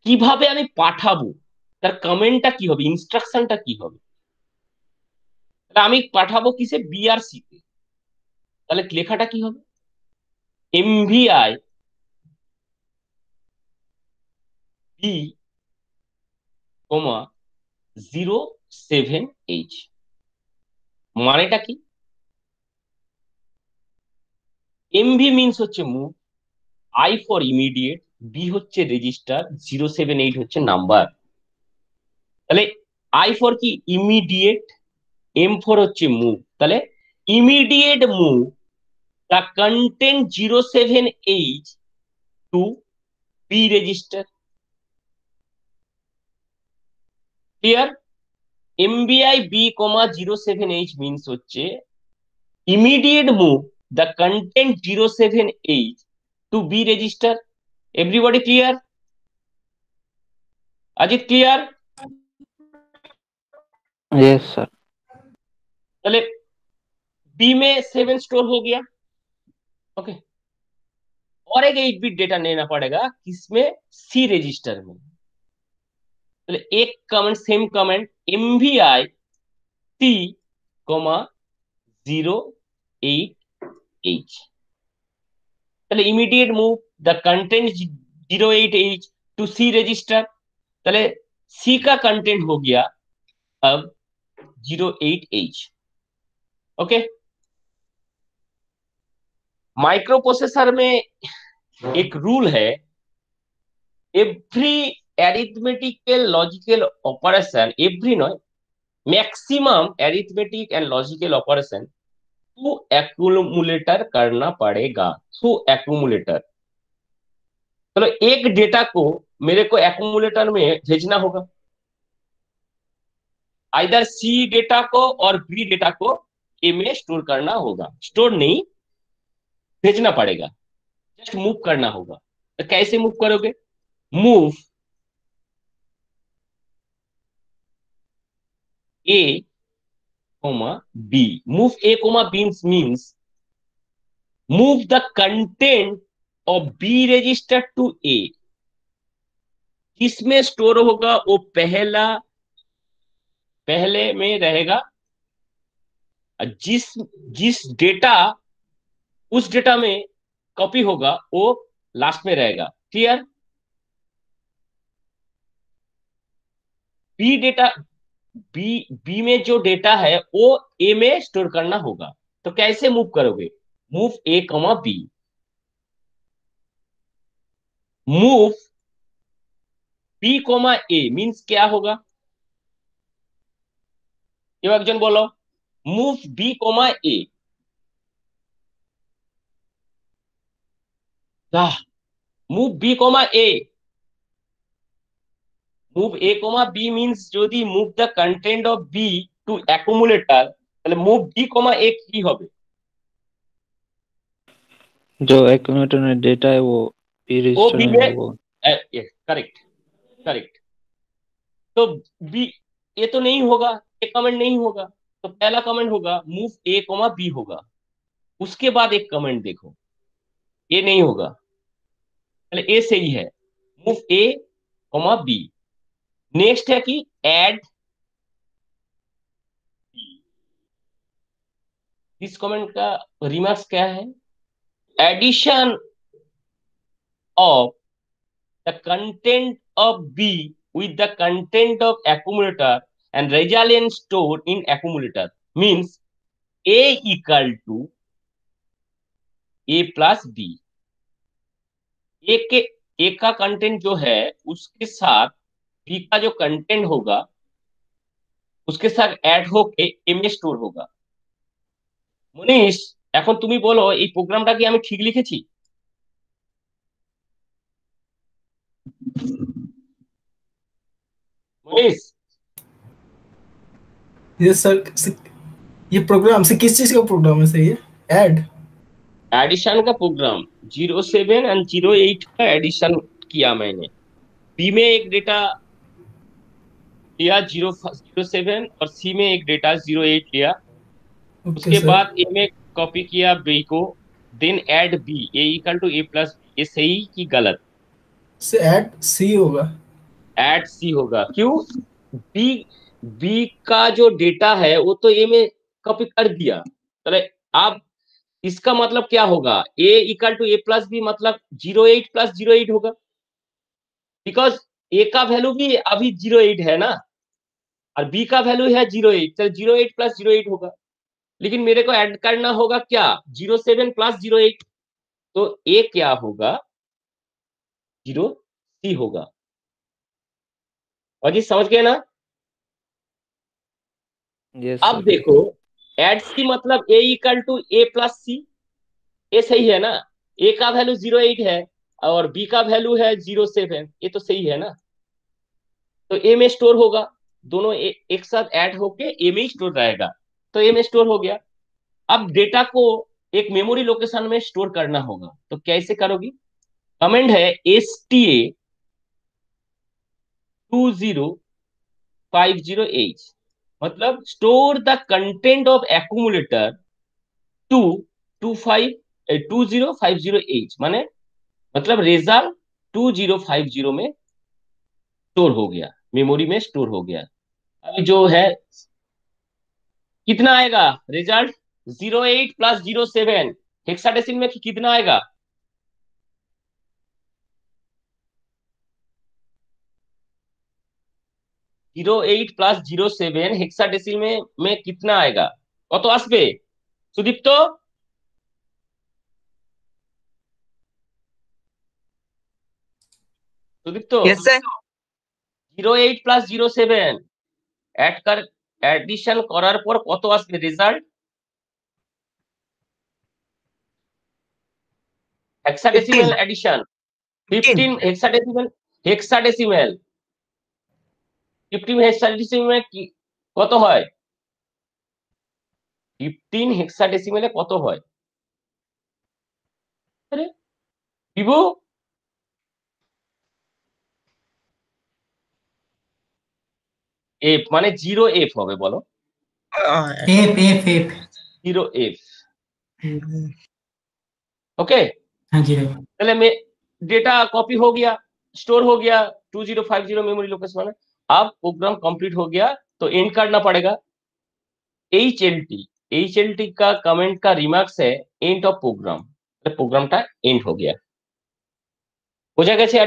কিভাবে আমি পাঠাবো, তার কমেন্টটা কি হবে, ইনস্ট্রাকশনটা কি হবে, তাহলে আমি পাঠাবো কিসে, বি আর সি তে। তাহলে লেখাটা কি হবে, এমভিআই বি কমা 07H, মানেটা কি, এমভি মিনস হচ্ছে move, I for immediate, B হচ্ছে রেজিস্টার, 078 হচ্ছে নাম্বার। তাহলে আই ফর কি, ইমিডিয়েট, এম ফর হচ্ছে মুভ, তাহলে immediate move the content 07H to B register, clear। MBI B, 07H means হচ্ছে immediate move the content 07H to B register. Everybody clear? Ajit clear? Yes sir. चले B में 7 store हो गया। Okay, और एक 8 bit data लेना पड़ेगा किसमें? सी रजिस्टर में। चले एक comment, same comment, MVI C, 08H। चले immediate move the content 08H to C register. चले सी का कंटेंट हो गया अब 08H। ओके, माइक्रो प्रोसेसर में एक रूल है, every arithmetical logical operation, every not, maximum arithmetic and logical operation through accumulator करना पड़ेगा, थ्रू एक्यूमुलेटर। चलो एक डेटा को मेरे को एक्यूमुलेटर में भेजना होगा, आइदर सी डेटा को और बी डेटा को ए में स्टोर करना होगा। स्टोर नहीं, भेजना पड़ेगा, जस्ट मूव करना होगा। तो कैसे मूव करोगे? Move A comma B. Move A comma B means move the content of B register to A. किसमें स्टोर होगा? वो पहले में रहेगा। जिस डेटा उस डेटा में कॉपी होगा वो लास्ट में रहेगा। क्लियर? बी डेटा, बी में जो डेटा है वो ए में स्टोर करना होगा। तो कैसे मूव करोगे? Move A comma B. Move B comma A means क्या होगा? ये एक जन बोलो, move B comma A. Move B comma A, move A comma B means যদি move the content of B to accumulator, তাহলে মুভ বি কমা এ কি হবে? जो एक्यूमुलेटर में डेटा है वो बी वो रजिस्टर बी में है में, वो। Correct correct. तो बी, ये तो नहीं होगा, एक कमेंट नहीं होगा। तो पहला कमेंट होगा मूव ए कॉमा बी होगा। उसके बाद एक कमेंट देखो, ये नहीं होगा, पहले ए सही है, move A comma B. Next है कि ऐड, इस कमेंट का रिमार्क्स क्या है? Addition of the content of B with the content of accumulator and resilient stored in accumulator means A equal to A plus B। ए का content जो है उसके साथ बी का जो कंटेंट होगा उसके साथ ऐड होके ए में स्टोर होगा। মনীষ, এখন তুমি বলো এই প্রোগ্রামটা কি আমি ঠিক লিখেছি? Manish, yes sir. ये प्रोग्राम से किस चीज का प्रोग्राम है सर? ये ऐड एडिशन का प्रोग्राम 07 एंड 08 का एडिशन किया मैंने। बी में एक डेटा लिया 007 और सी में एक डेटा 08 लिया। उसके बाद ए में कॉपी किया बी को, then add B, A equal to A plus. ये सही कि गलत? से ऐड सी होगा। ऐड सी होगा, क्यों? बी का जो डेटा है वो तो ए में कॉपी कर दिया। चले अब इसका मतलब क्या होगा? A equal to A plus B मतलब 08 प्लस 08 होगा, बिकॉज ए का वैल्यू भी अभी 08 है ना, और बी का वैल्यू है 08। चल 08 प्लस 08 होगा, लेकिन मेरे को ऐड करना होगा क्या? 07 प्लस 08। तो ए क्या होगा? 0C होगा। और जी समझ गए ना? यस अब देखो, एड सी मतलब A equal to A plus सी। ये सही है ना? ए का वैल्यू 08 है और बी का वैल्यू है 07। ये तो सही है ना? तो ए में स्टोर होगा, दोनों एक साथ ऐड होके ए में स्टोर रहेगा। तो ए में स्टोर हो गया। अब डेटा को एक मेमोरी लोकेशन में स्टोर करना होगा। तो कैसे करोगी? कमेंट है STA 2050H, मतलब store the content of accumulator 2050H, माने मतलब रिजल्ट 2050 में स्टोर हो गया, मेमोरी में स्टोर हो गया। अभी जो है कितना आएगा रिजल्ट? 08 प्लस 07 हेक्साडेसिमल में कितना आएगा? जीरो एट प्लस 07 हेक्साडेसिमल में कितना आएगा? কত আসবে Sudipta? Sudipta yes sir. 08 plus 07 addition করার পর কত আসবে result? Hexadecimal addition 15 hexadecimal 15 hexadecimal কি কত হয়? 15 হেক্সাডেসিমালে কত হয়? আরে বিভু, এফ মানে 0F হবে, বলো F F F 0F। Okay, हाँ जी रवि। তাহলে डेटा कॉपी हो गया, स्टोर हो गया 2050 मेमोरी लोकेशन में। अब प्रोग्राम कंप्लीट हो गया तो एंड करना पड़ेगा। HLT का कमेंट का रिमार्क्स है एंड ऑफ प्रोग्राम, तो प्रोग्रामটা एंड हो गया। বোঝা গেছে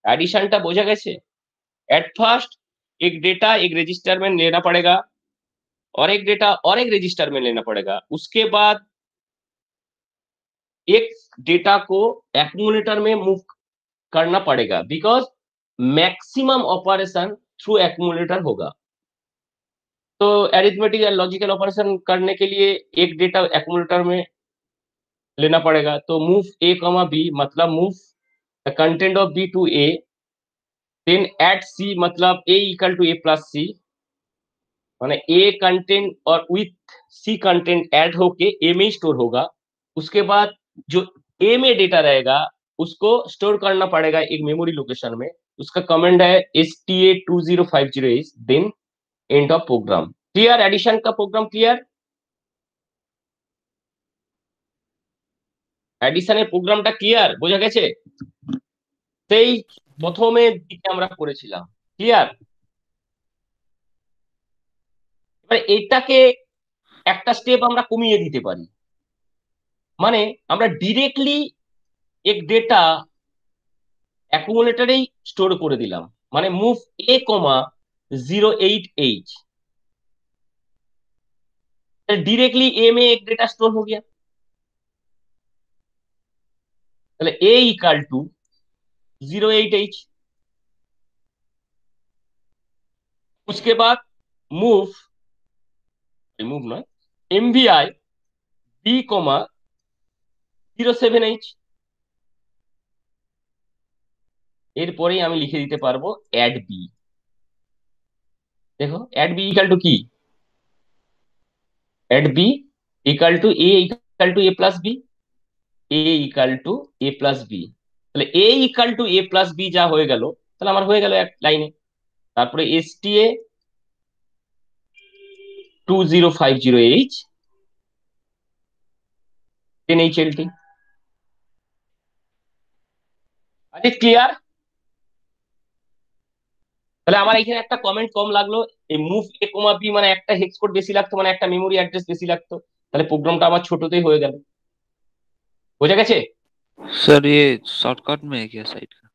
एडिशनটা বোঝা গেছে। एट फर्स्ट एक डेटा एक रजिस्टर में लेना पड़ेगा और एक डेटा और एक रजिस्टर में लेना पड़ेगा। उसके बाद एक डेटा को एक्यूमुलेटर में मूव करना पड़ेगा, because maximum operation through accumulator होगा। तो अरिथमेटिक या लॉजिकल ऑपरेशन करने के लिए एक डेटा एक्यूमुलेटर में लेना पड़ेगा। तो मूव A, B मतलब move the content of B to A, then add C मतलब A equal to A plus C, माने A कंटेंट और विथ C कंटेंट ऐड होके A में स्टोर होगा। उसके बाद जो A में डेटा रहेगा उसको स्टोर करना पड़ेगा एक मेमोरी लोकेशन में। उसका कमांड है STA 2050H, then end of program. Clear? Addition का प्रोग्राम क्लियर? এডিশনের প্রোগ্রামটা ক্লিয়ার? বোঝা গেছে? সেই প্রথমে দিকে আমরা করেছিলাম। ক্লিয়ার? এবার এটাকে একটা স্টেপ আমরা কমিয়ে দিতে পারি, মানে আমরা ডিরেক্টলি এক ডেটা অ্যাকুমুলেটরেই স্টোর করে দিলাম, মানে move A, 08H, directly A में एक डेटा स्टोर हो गया। তাহলে A इक्वल टू 08H। उसके बाद मूव नয় MVI B, 07H। এরপরেই আমি লিখে দিতে পারবো অ্যাড বি। দেখো অ্যাড বি ইকুয়াল টু কি? Add B equal to A equal to A plus B, A equal to A plus B. তাহলে A equal to A plus B যা হয়ে গেল, তাহলে আমার হয়ে গেল এক লাইনে। তারপরে STA 2050H, then HLT। আচ্ছা ক্লিয়ার? তাহলে আমার এখানে একটা কমেন্ট কম লাগলো, এই মুভ A, B মানে একটা হেক্স কোড বেশি লাগতো, মানে একটা মেমোরি অ্যাড্রেস বেশি লাগতো। তাহলে প্রোগ্রামটা আমার ছোটতেই হয়ে গেল। বোঝা গেছে? सर ये शॉर्टकट में है क्या साइड का?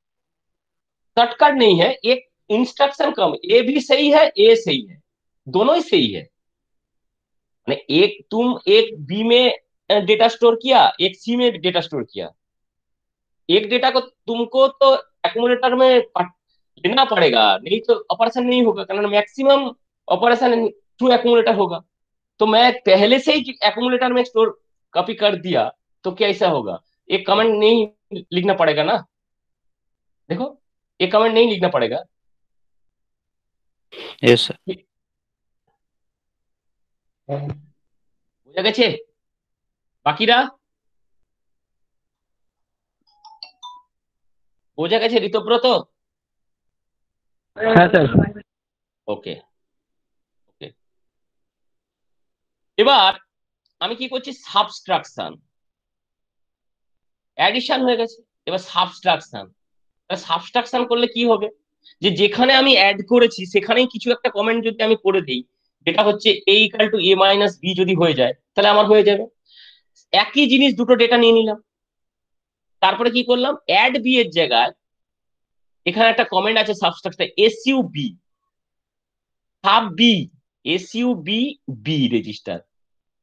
शॉर्टकट नहीं है, एक इंस्ट्रक्शन कम। ए भी सही है, ए सही है, दोनों ही सही है। एक तुम एक बी में डेटा स्टोर किया, एक सी में डेटा स्टोर किया। एक डेटा को तुमको तो एक्यूमुलेटर में लेना पड़ेगा, नहीं तो ऑपरेशन नहीं होगा, कारण मैक्सिमम ऑपरेशन थ्रू एक्यूमुलेटर होगा। तो मैं पहले से ही एक्यूमुलेटर में स्टोर कॉपी कर दिया, तो क्या ऐसा होगा? एक कमेंट नहीं लिखना पड़ेगा ना। देखो एक कमेंट नहीं लिखना पड़ेगा। Yes sir. বোঝা গেছে? বাকিরা বোঝা গেছে ঋতব্রত? হ্যাঁ স্যার। ওকে ওকে, এবার আমি কি করছি, সাবস্ট্রাকশন। অ্যাডিশন হয়ে গেছে, এবার সাবস্ট্রাকশন। সাবস্ট্রাকশন করলে কি হবে, যে যেখানে আমি অ্যাড করেছি সেখানেই কিছু একটা কমেন্ট যদি আমি করে দিই, যেটা হচ্ছে a equal to a minus B যদি হয়ে যায়, তাহলে আমার হয়ে যাবে। একই জিনিস দুটো ডেটা নিয়ে নিলাম, তারপরে কি করলাম, অ্যাড বি এর জায়গায় এখানে একটা কমেন্ট আছে subtraction SU B, sub B, SU B B register,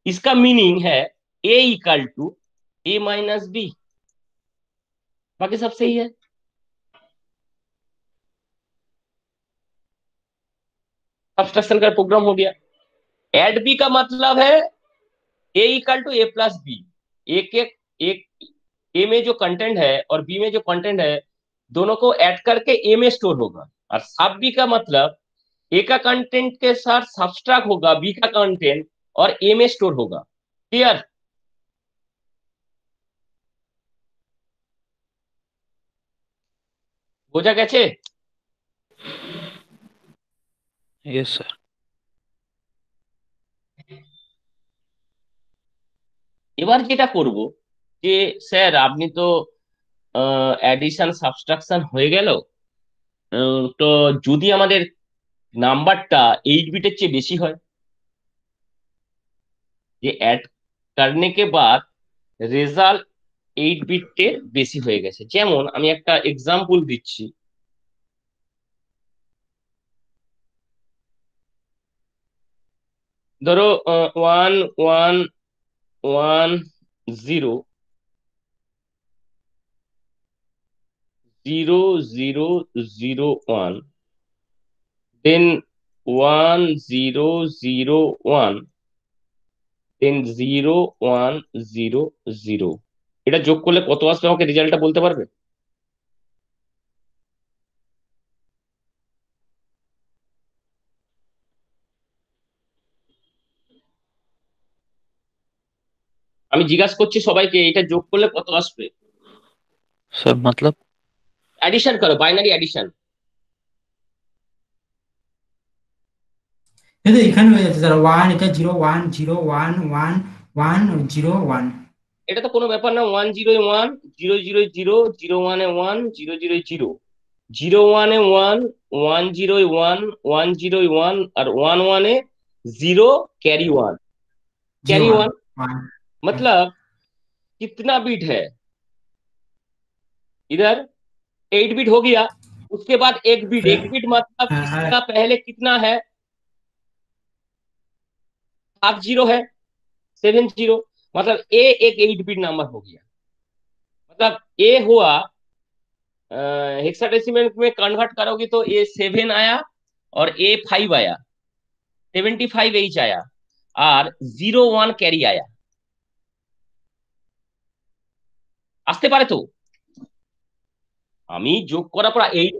इसका मीनिंग है A equal to A minus B. बाकी सब सही है। सब्सट्रैक्शन का प्रोग्राम हो गया। एड बी का मतलब है A equal to A plus B. एक एक एक ए में जो कंटेंट है और बी में जो कंटेंट है, दोनों को ऐड करके ए में स्टोर होगा। और सब बी का मतलब ए का कंटेंट के साथ सब्सट्रैक्ट होगा बी का कंटेंट और ए में स्टोर होगा। क्लियर? বোঝা গেছে? Yes sir. এবার যেটা করব, যে স্যার আপনি তো অ্যাডিশন সাবট্রাকশন হয়ে গেল, তো যদি আমাদের নাম্বারটা 8 বিটের চেয়ে বেশি হয়, যে ऐड करने के बाद রেজাল্ট 8 বিটের বেশি হয়ে গেছে, যেমন আমি একটা এক্সাম্পল দিচ্ছি। ধরো 1110 0001, দেন 1001, দেন 0100। এটা যোগ করলে কত আসবে, আমাকে রেজাল্টটা বলতে পারবে? আমি জিজ্ঞাসা করছি সবাইকে, এটা যোগ করলে কত আসবে? सर मतलब एडिशन करो, बाइनरी एडिशन। এই তো এখানে হয়ে যাচ্ছে স্যার, 1 এটা 0 1 0 1 1 1 0 1। এটা তো কোনো ব্যাপার না, 101 000 01 1 000 01 101 101 আর 11 0 कैरी 1, 0 कैरी 1 1 1। मतलब कितना बिट है इधर, 8 बिट हो गया। उसके बाद एक बिट, एक बिट मतलब হ্যাঁ इसका पहले कितना है, 7 0 है, 7 0, मतलब ए एक 8 बिट नंबर हो गया। मतलब ए हुआ हेक्साडेसिमल में कन्वर्ट करोगे तो ए 7 आया और ए 5 आया, 75H आया और 01 ক্যারি আয়া। আসতে পারে তো? আমি যোগ করার পর 8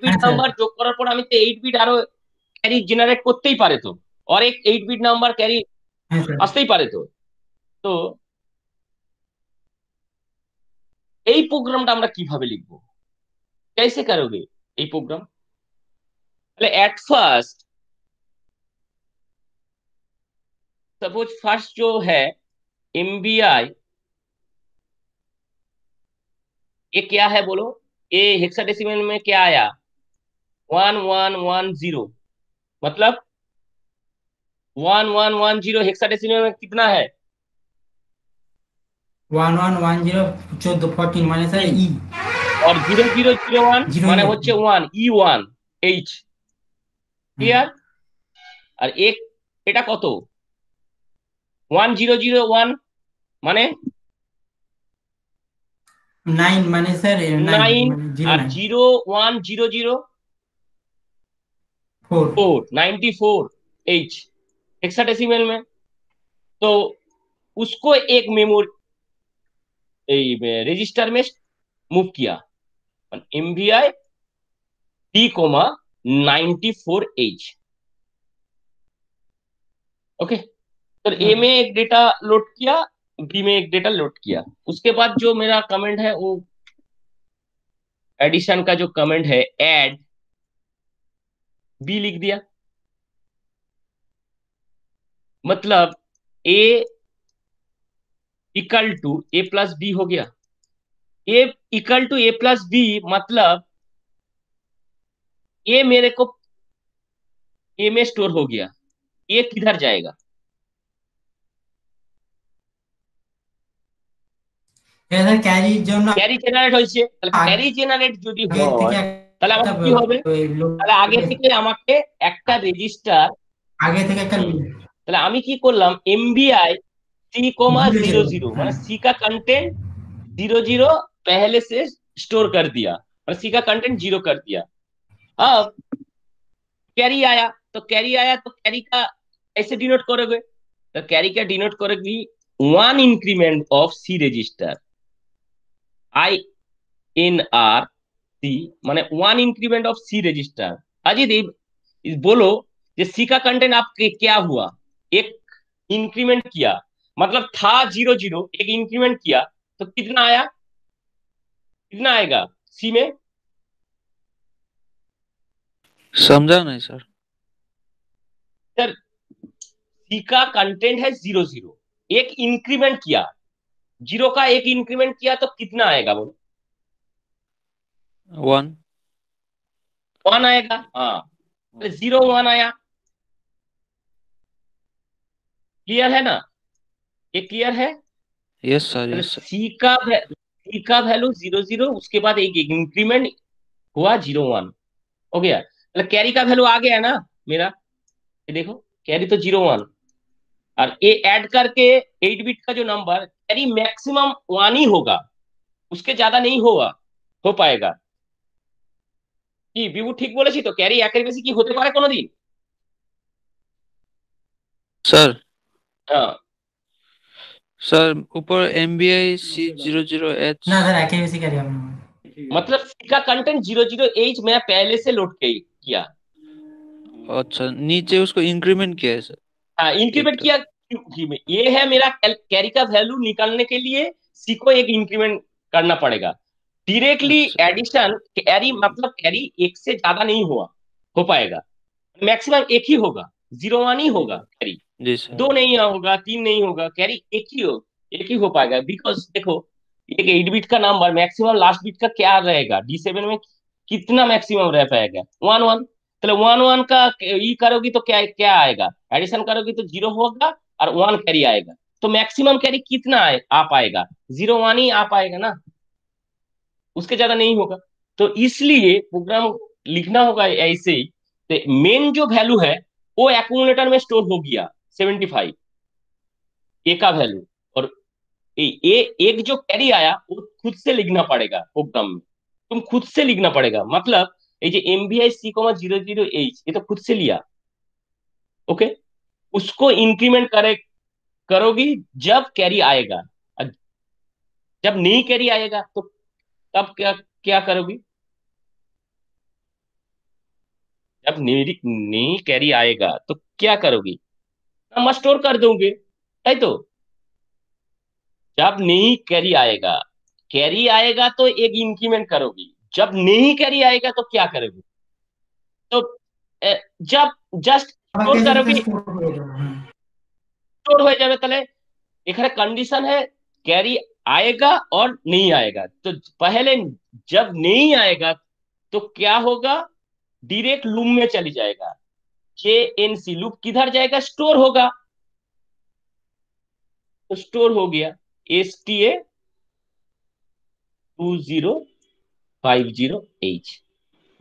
বিট স্যার। নাম্বার যোগ করার পর আমি তো 8 বিট আরো ক্যারি জেনারেট করতেই পারে তো, और एक 8 বিট নাম্বার ক্যারি হ্যাঁ স্যার। আসতেই পারে তো। তো এই প্রোগ্রামটা আমরা কিভাবে লিখবো, कैसे करोगे এই প্রোগ্রাম? তাহলে एट फर्स्ट सपोज फर्स्ट जो है MBI, ये क्या है बोलो, ये हेक्साडेसिमल में क्या आया, 1110, मतलब 1110 हेक्साडेसिमल में कितना है, 1 1 1 0 14 14 মানে স্যার ই और 0001 জিরো মানে হচ্ছে 1 E1 H। ক্লিয়ার? আর এক এটা কত, 1001 মানে 9 মানে স্যার 9 9, মানে আর 09 0100 4। 4 94H हेक्साडेसिमल में। तो उसको एक मेमोरी रजिस्टर में मूव किया, MVI D, 94H। ओके, तो ए में एक डेटा लोड किया, बी में एक डेटा लोड किया, उसके बाद जो मेरा कमेंट है वो एडिशन का जो कमेंट है ऐड बी लिख दिया। मतलब A equal to A plus B हो गया। A equal to A plus B मतलब ए मेरे को ए में स्टोर हो गया, ए किधर जाएगा? এদের ক্যারি জন্য ক্যারি জেনারেট হয়েছে, তাহলে ক্যারি জেনারেট যদি আগে থেকে হয় তাহলে আমার কি হবে? তাহলে আগে থেকে আমাকে একটা রেজিস্টার, আগে থেকে একটা তাহলে আমি কি করলাম एमबीआई सी कोमा 00 মানে सी का कंटेंट 00 पहले से स्टोर कर दिया और सी का कंटेंट 0 कर दिया। अब कैरी आया तो कैरी का ऐसे डिनोट करोगे, तो कैरी का डिनोट करोगी 1 increment of C register INR C माने 1 increment of C register. Ajit बोलो कि सी का कंटेंट आप क्या हुआ? एक इंक्रीमेंट किया, मतलब था 00, एक इंक्रीमेंट किया तो कितना आया, कितना आएगा सी में? समझा नहीं सर। सर सी का कंटेंट है 00, एक इंक्रीमेंट किया, 0 का एक इंक्रीमेंट किया तो कितना आएगा बोलो? 1 1 आएगा। हाँ 01 आया, क्लियर है ना? ये क्लियर है? Yes sir yes sir. C का वैल्यू 00, उसके बाद एक इंक्रीमेंट हुआ 01 हो गया। मतलब कैरी का वैल्यू आ गया ना मेरा, ये देखो कैरी तो 01 और ये ऐड करके 8 बिट का जो नंबर कैरी मैक्सिमम 1 ही होगा, उसके ज्यादा नहीं हो पाएगा। কি বিভু ঠিক বলেছি তো? ক্যারি একের বেশি কি হতে পারে কোনোদিন? सर হ্যাঁ सर ऊपर MBI C00H। না স্যার একের বেশি ক্যারি হবে না। मतलब सी का कंटेंट 00H मैं पहले से लोड किया। अच्छा नीचे उसको इंक्रीमेंट किया है सर। हाँ इंक्रीमेंट किया, ये है मेरा कैरी का वैल्यू निकालने के लिए सी को एक इंक्रीमेंट करना पड़ेगा। डायरेक्टली अच्छा। एडिशन कैरी मतलब कैरी एक से ज्यादा नहीं हो पाएगा, मैक्सिमम एक ही होगा, 01 ही होगा कैरी, जी सर। 2 नहीं होगा, 3 नहीं होगा, कैरी एक ही हो पाएगा। बिकॉज देखो एक 8 बिट का नंबर मैक्सिमम लास्ट बिट का क्या रहेगा, D7 में कितना मैक्सिमम रह पाएगा? 1 तो 1 का ई करोगी तो क्या क्या आएगा? एडिशन करोगी तो 0 होगा और 1 कैरी आएगा, तो मैक्सिमम कैरी कितना आ पाएगा? 01 ही आ पाएगा ना, उसके ज्यादा नहीं होगा। तो इसलिए प्रोग्राम लिखना होगा ऐसे ही। तो मेन जो वैल्यू है वो एक्यूमुलेटर में स्टोर हो गया 75 ए का वैल्यू, और एक जो कैरी आया वो खुद से लिखना पड़ेगा प्रोग्राम में, तुम खुद से लिखना पड़ेगा। मतलब ये जो MBI C,00H ये तो खुद से लिया, ओके, उसको इंक्रीमेंट करोगी जब कैरी आएगा, और जब नहीं कैरी आएगा तो तब क्या क्या करोगी? जब नहीं कैरी आएगा तो क्या करोगी? हम स्टोर कर दोगे, है तो। जब नहीं कैरी आएगा तो एक इंक्रीमेंट करोगी, जब नहीं कैरी आएगा तो क्या करोगी? तो जब जस्ट स्टोर करोगी, स्टोर हो जाए তাহলে এখানে कंडीशन है कैरी आएगा और नहीं आएगा। तो पहले जब नहीं आएगा तो क्या होगा? डायरेक्ट लूप में चली जाएगा, JNC लूप किधर जाएगा? स्टोर होगा, तो स्टोर हो गया STA 2050H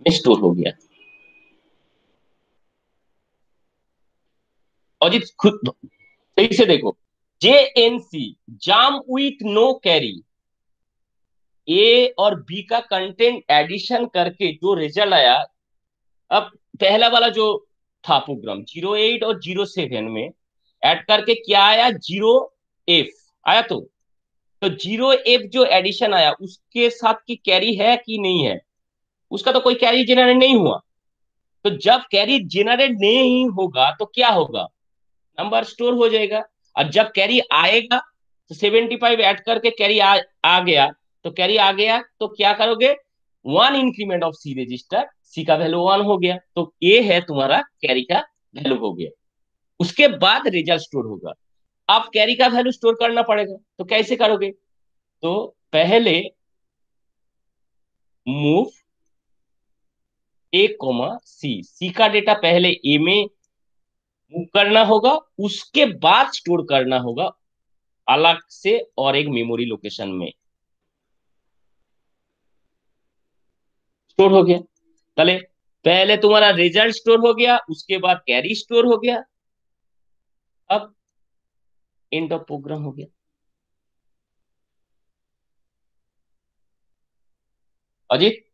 में स्टोर हो गया। अजित खुद सही से देखो, JNC jump with no carry, A और बी का कंटेंट एडिशन करके जो रिजल्ट आया, अब पहला वाला जो था प्रोग्राम 08 और 07 में ऐड करके क्या आया? 0F आया। तो 0F जो एडिशन आया उसके साथ की कैरी है कि नहीं है? उसका तो कोई कैरी जेनरेट नहीं हुआ। तो जब कैरी जेनरेट नहीं होगा तो क्या होगा? नंबर स्टोर हो जाएगा। और जब कैरी आएगा तो 75 ऐड करके कैरी आ गया, तो कैरी आ गया तो क्या करोगे, 1 इंक्रीमेंट ऑफ सी रजिस्टर, सी का वैल्यू 1 हो गया, तो ए है तुम्हारा कैरी का वैल्यू हो गया। उसके बाद रिजल्ट स्टोर होगा। अब कैरी का वैल्यू स्टोर करना पड़ेगा, तो कैसे करोगे, तो पहले मूव ए कॉमा सी, सी का डेटा पहले ए में मूव करना होगा, उसके बाद स्टोर करना होगा अलग से और एक मेमोरी लोकेशन में। स्टोर हो गया, ताले पहले तुम्हारा रिजल्ट स्टोर हो गया, उसके बाद कैरी स्टोर हो गया। अब एंड ऑफ प्रोग्राम हो गया। Ajit,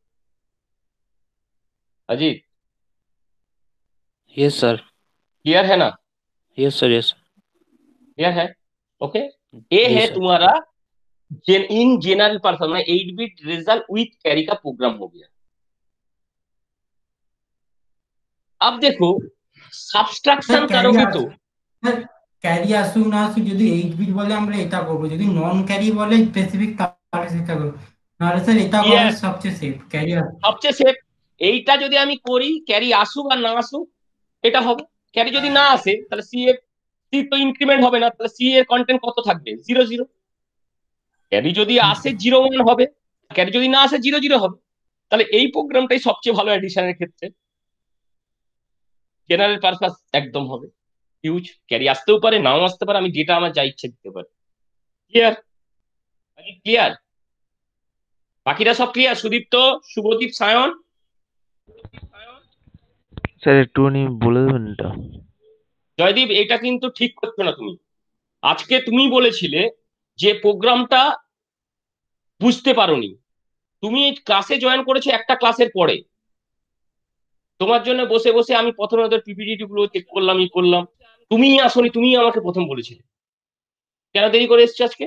Ajit yes sir. Clear है ना? Yes sir, yes. क्लियर है? ओके। ये जी है सर। तुम्हारा इन जनरल पर्पस में 8 बिट रिजल्ट विथ कैरी का प्रोग्राम हो गया। अब देखो স্যার সাবস্ট্রাকশন ক্যারি करोगे আস तो স্যার ক্যারি আসুক না আসুক, যদি 8 বিট বলে আমরা এটা করবো, যদি নন ক্যারি বলে স্পেসিফিক তাহলে সেটা করবো, নাহলে স্যার এটা করা ক্লিয়ার? সবচেয়ে সেফ ক্যারি আস। সবচেয়ে সেফ এইটা যদি আমি করি, ক্যারি আসুক আর না আসুক এটা হবে। ক্যারি যদি না আসে তাহলে সি তো ইনক্রিমেন্ট হবে না, তাহলে সি এর কন্টেন্ট কত থাকবে, 0 0। ক্যারি যদি আসে 0 1 হবে, ক্যারি যদি না আসে 0 0 হবে। তাহলে এই প্রোগ্রামটাই সবচেয়ে ভালো এডিশনের ক্ষেত্রে, জেনারেল পারপাস একদম হবে হিউজ। ক্যারি আসতেও পারে নাও আসতে পারে, আমি ডেটা আমার যা ইচ্ছে দিতে পারি। ক্লিয়ার? ক্লিয়ার? বাকিরা সব ক্লিয়ার? সুদীপ্ত, শুভদীপ, সায়ন? স্যার একটুখানি বলে দেবেন এটা? জয়দীপ, এটা কিন্তু ঠিক করছো না তুমি। আজকে তুমি বলেছিলে যে প্রোগ্রামটা বুঝতে পারোনি। তুমি ক্লাসে জয়েন করেছো একটা ক্লাসের পরে, তোমার জন্য বসে বসে আমি প্রথমে ওদের পিপিটি গুলো চেক করলাম, করলাম। তুমি আসনি, তুমি আমাকে প্রথম বলেছিলে। কেন দেরি করে এসছো আজকে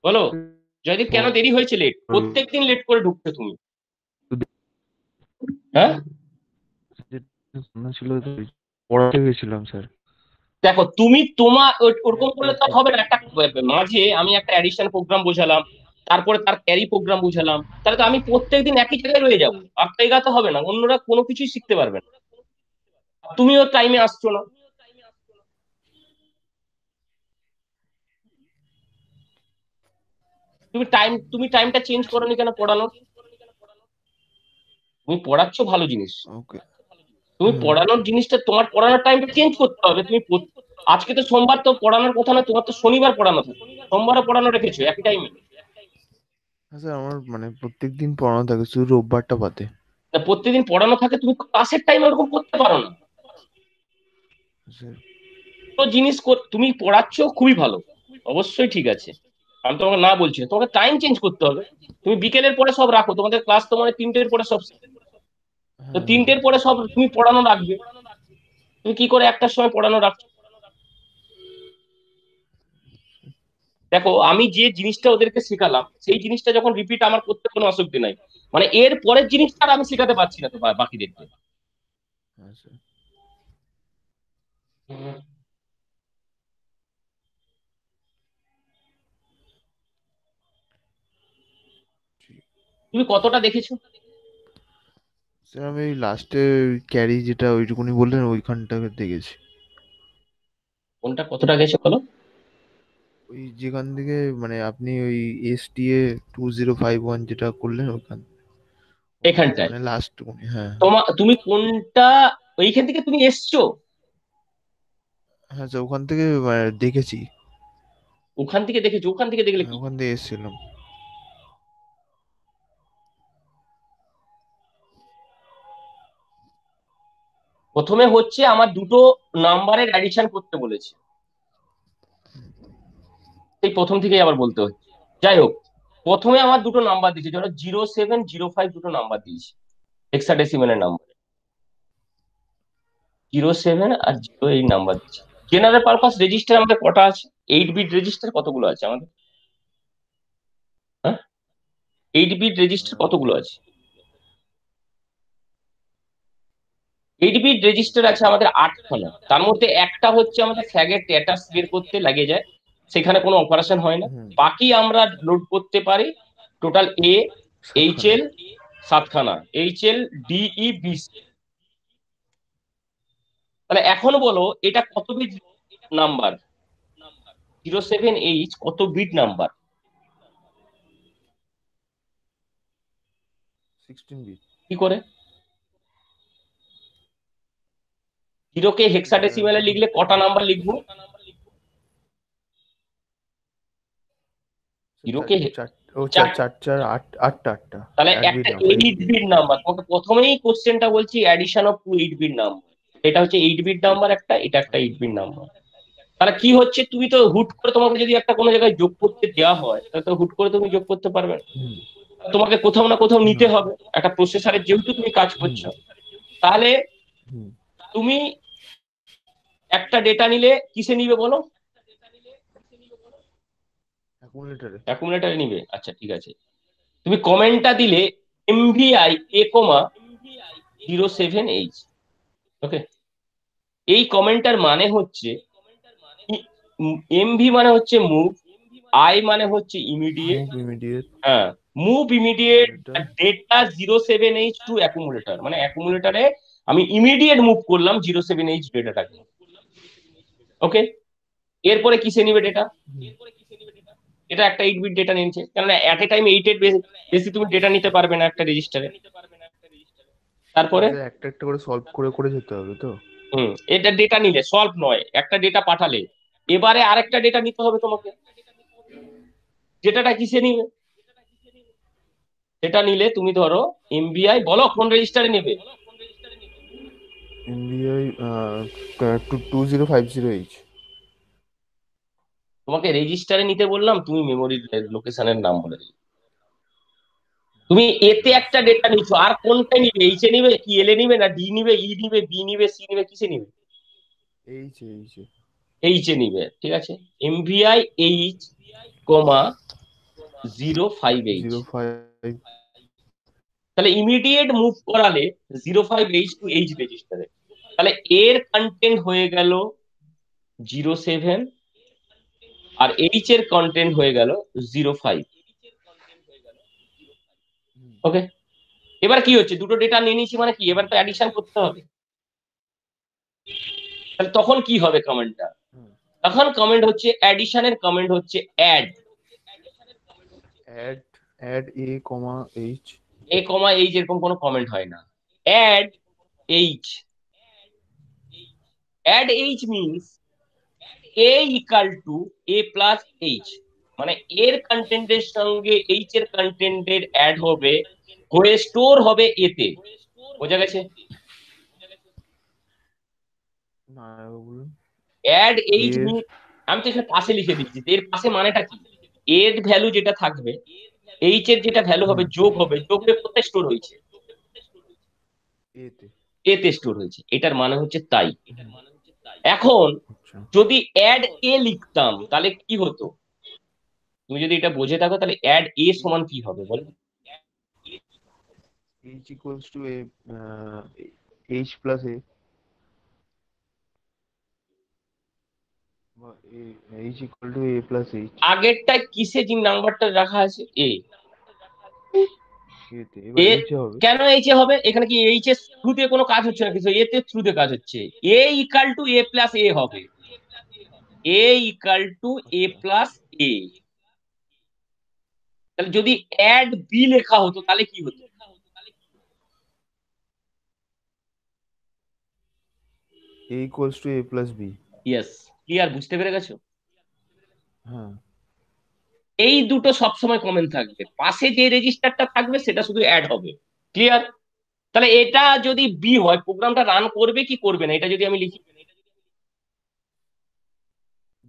বলো? জয়দীপ, কেন দেরি হয়েছে? লেট, প্রত্যেকদিন লেট করে ঢুকছো তুমি। হ্যাঁ, ছিল পড়াতে গেছিলাম স্যার। দেখো তুমি তোমার ওরকম করলে তো হবে না। একটা মাঝে আমি একটা অ্যাডিশন প্রোগ্রাম বোঝালাম, তারপরে তার ক্যারি প্রোগ্রাম বুঝালাম, তাহলে তো আমি প্রত্যেকদিন একই জায়গায় রয়ে যাবো, একটা এগাতে হবে না, অন্যরা কোনো কিছুই শিখতে পারবে না। তুমিও টাইমে আসছো না। তুমি টাইমটা চেঞ্জ করোনি কেন পড়ানোর? তুমি পড়াচ্ছ ভালো জিনিস, ওকে। তুমি পড়ানোর জিনিসটা, তোমার পড়ানোর টাইমটা চেঞ্জ করতে হবে। তুমি আজকে তো সোমবার, তো পড়ানোর কথা না, তোমার তো শনিবার পড়ানো থাকে, সোমবারও পড়ানো রেখেছো একই টাইমে। স্যার আমার মানে প্রত্যেকদিন পড়ানো থাকে, শুধু রোববারটা বাদে। প্রত্যেকদিন পড়ানো থাকে, তুমি ক্লাসের টাইমে ওরকম করতে পারো না। স্যার তো জিনিস তুমি পড়াচ্ছ খুবই ভালো, অবশ্যই ঠিক আছে, আমি তোমাকে না বলছি না, তোমাকে টাইম চেঞ্জ করতে হবে। তুমি বিকেলের পরে সব রাখো, তোমাদের ক্লাস তো মানে 3টের পরে সব, তো 3টের পরে সব তুমি পড়ানো রাখবে। তুমি কি করে একটার সময় পড়ানো রাখছো? দেখো আমি যে জিনিসটা ওদেরকে শেখালাম সেই জিনিসটা যখন রিপিট আমার করতে কোনো অসুবিধা নাই, মানে এর পরের জিনিসটা আর আমি শেখাতে পারছি না তো বাকিদেরকে। হ্যাঁ স্যার। তুমি কতটা দেখেছো? স্যার আমি ওই লাস্টে ক্যারি যেটা ওইটুকুনি বললেন ওইখানটাকে দেখেছি। কোনটা কতটা গেছে বলো? ওই যেখান থেকে মানে আপনি ওই STA 2051 যেটা করলেন ওখান, এখানটায় মানে লাস্ট, হ্যাঁ। তুমি কোনটা, ওইখান থেকে তুমি এসছো? হ্যাঁ স্যার ওখান থেকে দেখেছি। ওখান থেকে দেখেছো? ওখান থেকে দেখলে হ্যাঁ, কি? ওখান থেকে এসেছিলাম। প্রথমে হচ্ছে আমার দুটো নাম্বারের অ্যাডিশন করতে বলেছে, এই প্রথম থেকেই আবার বলতে হচ্ছে। যাই হোক, প্রথমে আমার দুটো নাম্বার দিয়েছে, ধরো 0705 দুটো নাম্বার দিয়েছে, হেক্সাডেসিমেলের নাম্বার, 07 আর 08 নাম্বার দিয়েছে। জেনারেল পারপাস রেজিস্টার আমাদের কটা আছে? 8 বিট রেজিস্টার কতগুলো আছে আমাদের? হ্যাঁ, 8 বিট রেজিস্টার কতগুলো আছে? 8 বিট রেজিস্টার আছে আমাদের 8খানা, তার মধ্যে একটা হচ্ছে আমাদের ফ্ল্যাগের স্ট্যাটাস বের করতে লাগে যায়, সেখানে কোনো অপারেশন হয় না। হুম বাকি আমরা লোড করতে পারি টোটাল সাতখানা HL 7খানা, HL DE 20। তাহলে এখন বলো এটা কত বিট নাম্বার? 07H কত বিট নাম্বার? 16 বিট। কি করে? 0কে হেক্সাডেসিমেলে লিখলে কটা নাম্বার লিখবো? 0কে চারটা আটটা তাহলে 8 বিট একটা নাম্বার। 8 bit number. তোমাকে প্রথমেই কোশ্চেনটা বলছি অ্যাডিশন অফ 2 8 বিট নাম্বার। এটা হচ্ছে 8 বিট নাম্বার একটা, এটা একটা 8 বিট নাম্বার। তাহলে কি হচ্ছে, তুমি তো হুট করে তোমাকে যদি একটা কোনো জায়গায় যোগ করতে দেওয়া হয় তাহলে তো হুট করে তুমি যোগ করতে পারবে না, হুম তোমাকে কোথাও না কোথাও নিতে না হবে একটা প্রসেসরে, যেহেতু তুমি কাজ করছো। তাহলে হুম তুমি একটা ডেটা নিলে কিসে নিবে বলো? অ্যাকুমুলেটরে। অ্যাকুমুলেটরে নিবে। আচ্ছা ঠিক আছে, তুমি কমেন্টটা দিলে MVI A,07H। ওকে, এই কমেন্টটার মানে হচ্ছে MV মানে হচ্ছে মুভ, I মানে হচ্ছে ইমিডিয়েট। ইমিডিয়েট হ্যাঁ, মুভ ইমিডিয়েট এটা ডেটা 07H টু অ্যাকুমুলেটর, মানে অ্যাকুমুলেটরে আমি ইমিডিয়েট মুভ করলাম 07H ডেটাটাকে। ওকে, এরপরে কিসে নিবে ডেটা? এটা একটা 8 বিট ডেটা নিচ্ছে, কারণ অ্যাট এ টাইম 8 এর বেশি তুমি ডেটা নিতে পারবে না একটা রেজিস্টারে। তারপরে একটা একটা করে সলভ করে করে যেতে হবে তো। এটা ডেটা নিলে সলভ নয়, একটা ডেটা পাঠালে এবারে আরেকটা ডেটা নিতে হবে তোমাকে। ডেটাটা কিসে নিবে? সেটা নিলে তুমি ধরো MVI, বলো কোন রেজিস্টারে নেবে? NBI 2050H। তোমাকে রেজিস্টারে নিতে বললাম, তুমি মেমোরি লোকেশনের নাম বলে দিলে। তুমি এতে একটা ডেটা নিচ্ছ, আর কোনটা নিবে? এইচে নিবে কি এল এ নিবে, না ডি নিবে, ই নিবে, বি নিবে, সি নিবে, কিসে নিবে? এইচ এইচ এইচে নিবে। ঠিক আছে, MVI H, 05H। 05। তাহলে ইমিডিয়েট মুভ করালে 05H টু H রেজিস্টারে, তাহলে এর কন্টেন্ট হয়ে গেল 07 আর H এর কন্টেন্ট হয়ে গেল 05। ওকে, এবার কি হচ্ছে, দুটো ডেটা নিয়ে নিয়েছি মানে কি, এবার তো অ্যাডিশন করতে হবে। তাহলে তখন কি হবে কমেন্টটা? তখন কমেন্ট হচ্ছে অ্যাডিশনের কমেন্ট হচ্ছে add add A comma H. A,H এরকম কোনো কমেন্ট হয় না, add H। Add H means A equal to A plus H, মানে এর কন্টেন্টের সঙ্গে H এর কন্টেন্টের অ্যাড হবে, হয়ে স্টোর হবে এতে। বোঝা গেছে? না বলুন। অ্যাড H এর মিন, আমি তো এখানে পাশে লিখে দিচ্ছি, এর পাশে মানেটা কি, এর ভ্যালু যেটা থাকবে H এর যেটা ভ্যালু হবে যোগ হবে, যোগ হয়ে কোথায় স্টোর হয়েছে? এতে। এতে স্টোর হয়েছে, এটার মানে হচ্ছে তাই। এখন আচ্ছা যদি অ্যাড এ লিখতাম তাহলে কি হতো? তুমি যদি এটা বুঝে থাকো তাহলে অ্যাড এ সমান কি হবে বলো? H equals to A H plus A বা H equal to A plus H. আগেরটায় কিসে যে নাম্বারটা রাখা আছে এ, এতে এবার এ এইচে হবে। কেন এইচ এ হবে? এখানে কি এইচ এর থ্রুতে কোনো কাজ হচ্ছে না, কিছু এতে থ্রুতে কাজ হচ্ছে। A equal to A plus A হবে, A equal to A plus A. তাহলে যদি অ্যাড বি লেখা হতো তাহলে কি হতো? A equals to A plus B. Yes, clear? বুঝতে পেরে গেছো? হ্যাঁ এই দুটো সবসময় কমন থাকবে, পাশে যে রেজিস্টারটা থাকবে সেটা শুধু অ্যাড হবে। ক্লিয়ার? তাহলে এটা যদি বি হয়, প্রোগ্রামটা রান করবে কি করবে না, এটা যদি আমি লিখি?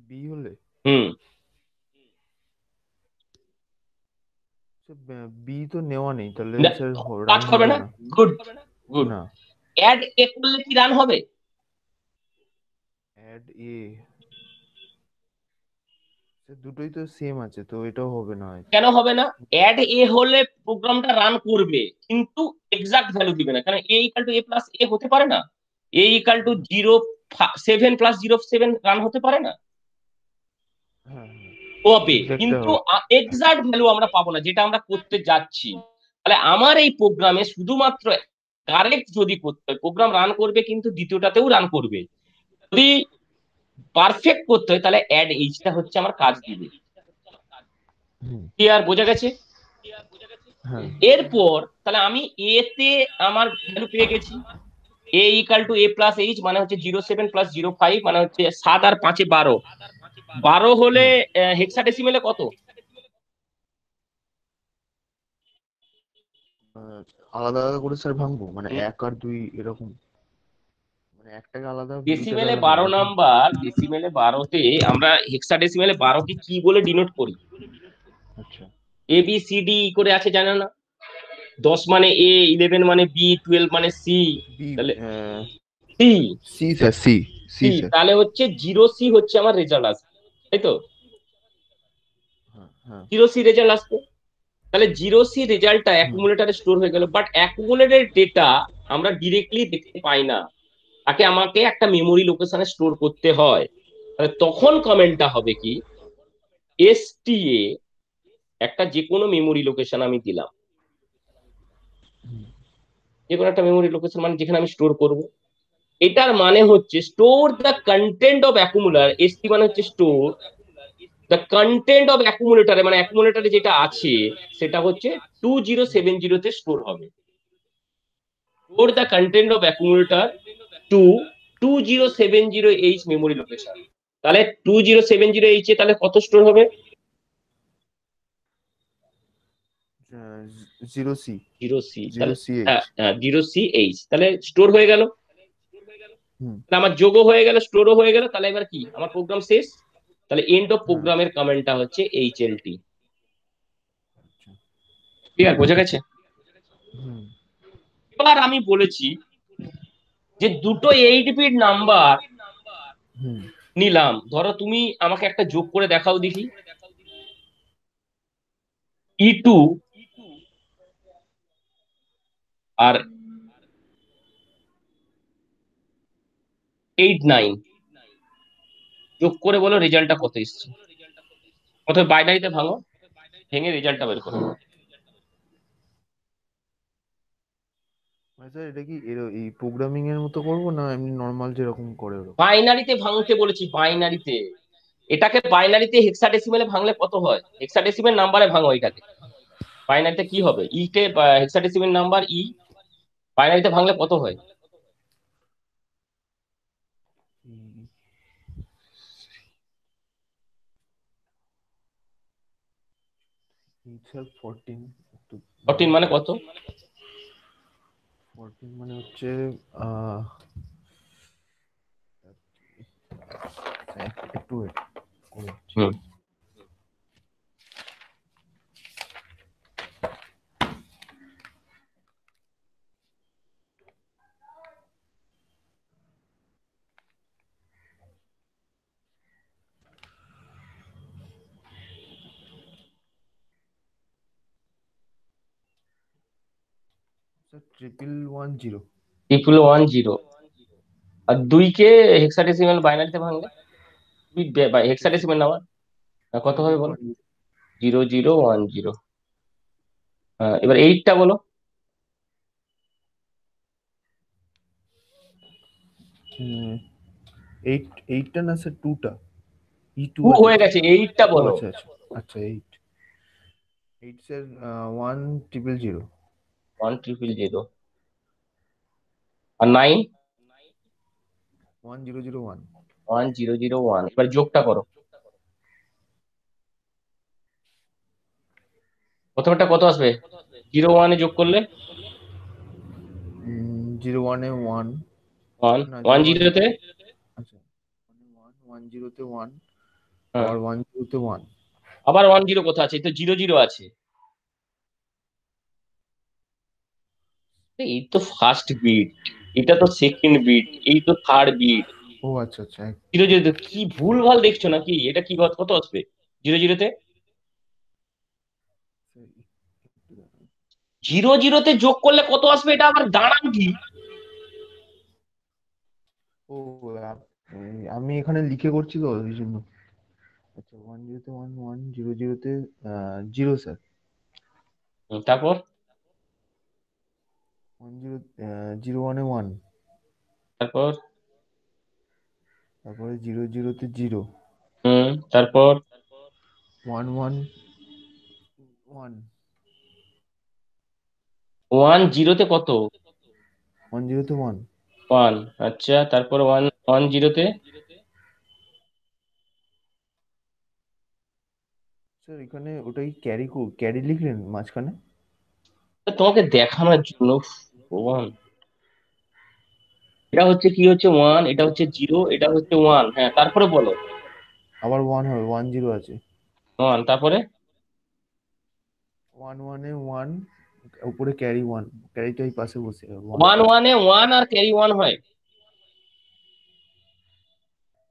বি হলে হুম, বি তো নেওয়া নেই, তাহলে না, স্যার কাজ রান করবে হবে না। না। Good, good. না অ্যাড এ করলে কি রান হবে? অ্যাড এ দুটোই তো সেম আছে, তো এটাও হবে না হয়তো। কেন হবে না? অ্যাড এ হলে প্রোগ্রামটা রান করবে কিন্তু এক্সাক্ট ভ্যালু দিবে না, কারণ A equal to A plus A হতে পারে না। A equal to 0.7 plus 0.7 run হতে পারে না? হ্যাঁ হবে, এক্সাক্টটা কিন্তু হবে। এক্সাক্ট ভ্যালু আমরা পাবো না, যেটা আমরা করতে যাচ্ছি। তাহলে আমার এই প্রোগ্রামে শুধুমাত্র কারেক্ট যদি করতে হয়, প্রোগ্রাম রান করবে কিন্তু দ্বিতীয়টাতেও রান করবে। যদি পারফেক্ট করতে হয় তাহলে অ্যাড এইচটা হচ্ছে আমার কাজ দিবে। হুম, ক্লিয়ার, বোঝা গেছে? হ্যাঁ এরপর তাহলে আমি এ তে আমার ভ্যালু পেয়ে গেছি, এ equal to A plus H মানে হচ্ছে 0.7 প্লাস 0.5 মানে হচ্ছে 7 আর 5 12। 12 হলে হেক্সাডেসিমেলে কত? আলাদা আলাদা করে স্যার ভাঙবো, মানে 1 আর 2 এরকম, মানে একটাকে আলাদা দুইটাকে ডেসিমেলে আলাদা 12 এরকম। নাম্বার, ডেসিমেলে 12তে আমরা হেক্সাডেসিমেলে 12 কে কি বলে ডিনোট করি? আচ্ছা এ বি সি ডি করে আছে, জানো না? 10 মানে এ, 11 মানে বি, 12 মানে সি, বি, তাহলে C, C sir, C C C sir. তাহলে হচ্ছে 0C হচ্ছে আমার রেজাল্ট আসবে, তাই তো? হ্যাঁ হ্যাঁ 0C রেজাল্ট আসবে। তাহলে 0C রেজাল্টটা অ্যাকুমুলেটরে স্টোর হয়ে গেল, বাট অ্যাকুমুলেটের ডেটা আমরা ডিরেক্টলি দেখতে পাই না, তাকে আমাকে একটা মেমোরি লোকেশনে স্টোর করতে হয়। তাহলে তখন কমেন্টটা হবে কি, এসটিএ একটা যে কোনো মেমোরি লোকেশন আমি দিলাম, যে কোনো একটা মেমোরি লোকেশন মানে যেখানে আমি স্টোর করব। এটার মানে হচ্ছে store the content of accumulator, ST মানে হচ্ছে স্টোর দ্য কন্টেন্ট অফ অ্যাকুমুলেটারে, মানে অ্যাকুমুলেটারে যেটা আছে সেটা হচ্ছে 2070 তে স্টোর হবে। Store the content of accumulator to 2070H memory location. তাহলে 2070H এ তাহলে কত স্টোর হবে? 0C, 0C, তাহলে 0CH। হ্যাঁ হ্যাঁ 0CH, তাহলে স্টোর হয়ে গেল। হুম তাহলে আমার যোগও হয়ে গেল, স্টোরও হয়ে গেল, তাহলে এবার কি আমার প্রোগ্রাম শেষ। তাহলে এন্ড অফ হ্যাঁ প্রোগ্রামের কমেন্টটা হচ্ছে HLT। আচ্ছা ঠিক আছে, বোঝা গেছে? হুম এবার আমি বলেছি যে দুটো 8 বিট নাম্বার হুম নিলাম, ধরো তুমি আমাকে একটা যোগ করে দেখাও দেখি, E2 আর 8 9 যোগ করে বলো রেজাল্টটা কত এসছে। প্রথমে বাইনারিতে ভাঙো, ভেঙে রেজাল্টটা বের করো। মানে স্যার এটা কি এই প্রোগ্রামিং এর মতো করবো, না এমনি নর্মাল যেরকম করে ওরকম? বাইনারিতে ভাঙতে বলেছি, বাইনারিতে। এটাকে বাইনারিতে হেক্সাডেসিমেলে ভাঙলে কত হয়? হেক্সাডেসিমেল নাম্বারে ভাঙো এটাকে। বাইনারিতে কি হবে? ই কে হেক্সাডেসিমেল নাম্বার ই, বাইনারিতে ভাঙলে কত হয়? স্যার 14, একটু 14 মানে কত? 14 মানে হচ্ছে আহ একটু wait করে দিচ্ছি। হুম, স্যার 1110। 1110। আর 2 কে হেক্সাডেসিমেল বাইনারিতে ভাঙলে, দুই হেক্সাডেসিমেল নাম্বার কত হবে বলো? 0010। 0010। হ্যাঁ, এবার 8টা বলো। এইটটা না স্যার, টুটা, E2 2 আছে হয়ে তো। গেছে, 8টা ও বলো। আচ্ছা আচ্ছা আচ্ছা, এইট স্যার 1000। 1000। আর 9? 1001। 1001। এবার যোগটা করো, প্রথমটা কত আসবে? 01-এ যোগ করলে 01-এ 1, 1, না 01-এ, 10-তে আচ্ছা 10-তে 1, হ্যাঁ, আবার 10-তে 1। আবার 10 কোথা আছে? এই তো 00 আছে। এই তো ফার্স্ট বিট, এটা তো সেকেন্ড বিট, এই তো থার্ড বিট। ও আচ্ছা আচ্ছা 00 কি ভুল ভাল দেখছো নাকি? এটা কি কত আসবে 00-তে? 00-তে যোগ করলে কত আসবে, এটা আবার দাঁড়ান কি? ও আমি এখানে লিখে করছি তো ওই জন্য। আচ্ছা 1 0 তে 1 1 0 0 তে 0 স্যার। তারপর 1 0 0 1 এ 1, তারপর তারপরে 0 0 তে 0, তারপর 1 1 1, 1 0 তে কত? 1 0 তে 1। 1। আচ্ছা, তারপর 1 1 0 তে? স্যার এখানে ওটাই ক্যারি লিখলেন মাঝখানে? তোমাকে দেখানোর জন্য। ভগবান, এটা হচ্ছে কি হচ্ছে 1, এটা হচ্ছে 0, এটা হচ্ছে 1। হ্যাঁ, তারপরে বলো। আবার 1 হবে, 1 0 আছে। 1, তারপরে 1 1 এ 1, উপরে ক্যারি 1, ক্যারিটাই পাশে বসে 1। 1 1 এ 1 আর ক্যারি 1 হয়।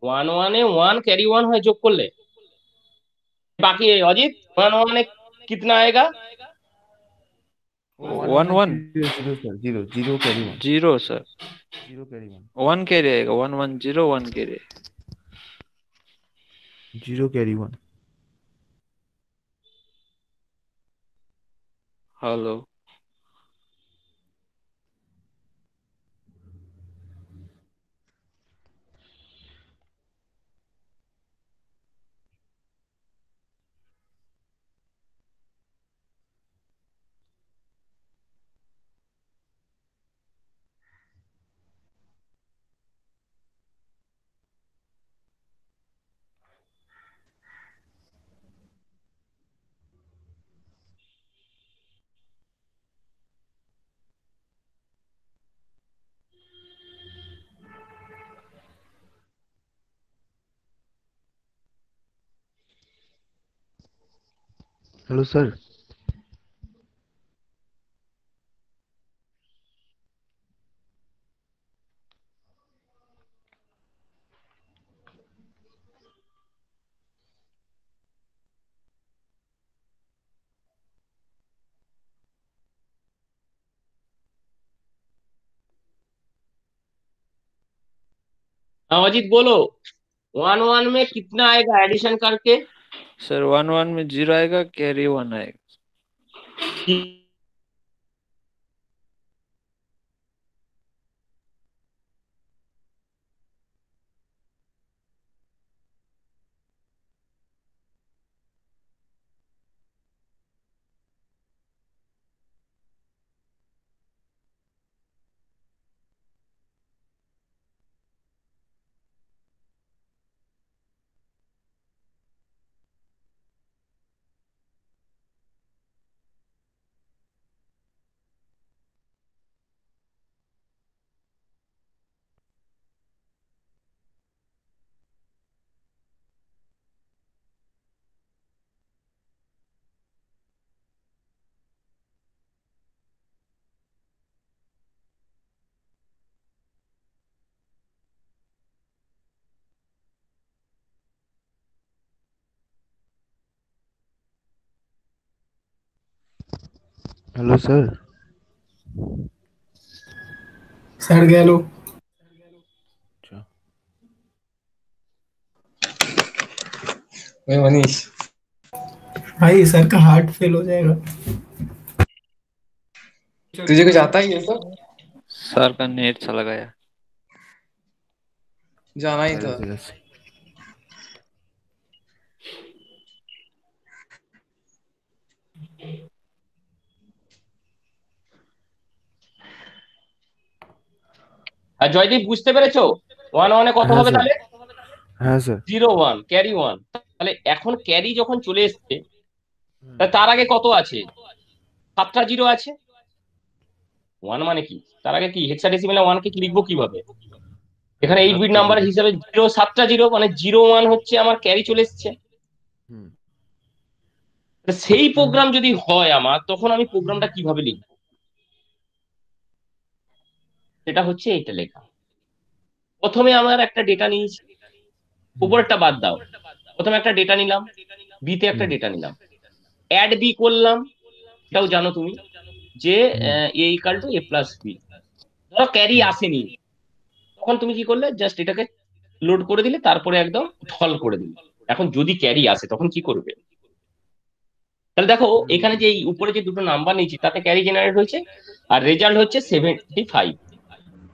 1 1 এ 1 ক্যারি 1 হয় যোগ করলে। बाकी अजीत 1 1 में कितना आएगा? ও 1 वन 1 এ one 0 0 sir, 0 0 carry 1, zero sir. 0 carry 1, one carry आएगा, 1 1 0 1 carry. 0 carry 1। Hello. Hello sir. हाँ अजीत बोलो। 1 1 में कितना आएगा एडिशन करके? सर 1 1 में जीरो आएगा, कैरी 1 आएगा। Hello sir. सर गैलो। আচ্ছা वही मनीष। भाई सर का हार्ट फेल हो जाएगा। तुझे कुछ आता ही है तो सर का नेट चला गया। जाना ही স্যার था। এসে গেছে। আর জয়দীপ বুঝতে পেরেছো 1 1 এ কত হ্যাঁ হবে স্যার, তাহলে? হ্যাঁ স্যার। 0 1 ক্যারি 1। তাহলে এখন ক্যারি যখন চলে এসছে, তার আগে কত আছে? 7টা জিরো আছে। 1 মানে কি? তার আগে কি হেক্সাডেসিমেলে 1 কে কি লিখবো কিভাবে? এখানে 8 বিট 7টা নাম্বার জিরো। হিসাবে 7টা জিরো, মানে 0 1 হচ্ছে আমার ক্যারি চলে এসছে। হুম। সেই প্রোগ্রাম যদি হয় আমার, তখন আমি প্রোগ্রামটা কিভাবে লিখবো? সেটা হচ্ছে এইটা লেখা। প্রথমে আমার একটা ডেটা নিয়েছি, উপরেরটা বাদ দাও। প্রথমে একটা ডেটা নিলাম, বি তে একটা হুম। ডেটা নিলাম, অ্যাড বি করলাম। এটাও জানো তুমি যে হুম। A equal to A plus B. ধরো ক্যারি আসেনি, তখন তুমি কি করলে, জাস্ট এটাকে লোড করে দিলে, তারপরে একদম ঢল করে দিলে। এখন যদি ক্যারি আসে তখন কি করবে? তাহলে দেখো এখানে যে এই উপরে যে দুটো নাম্বার নিয়েছি তাতে ক্যারি জেনারেট হয়েছে, আর রেজাল্ট হচ্ছে 75।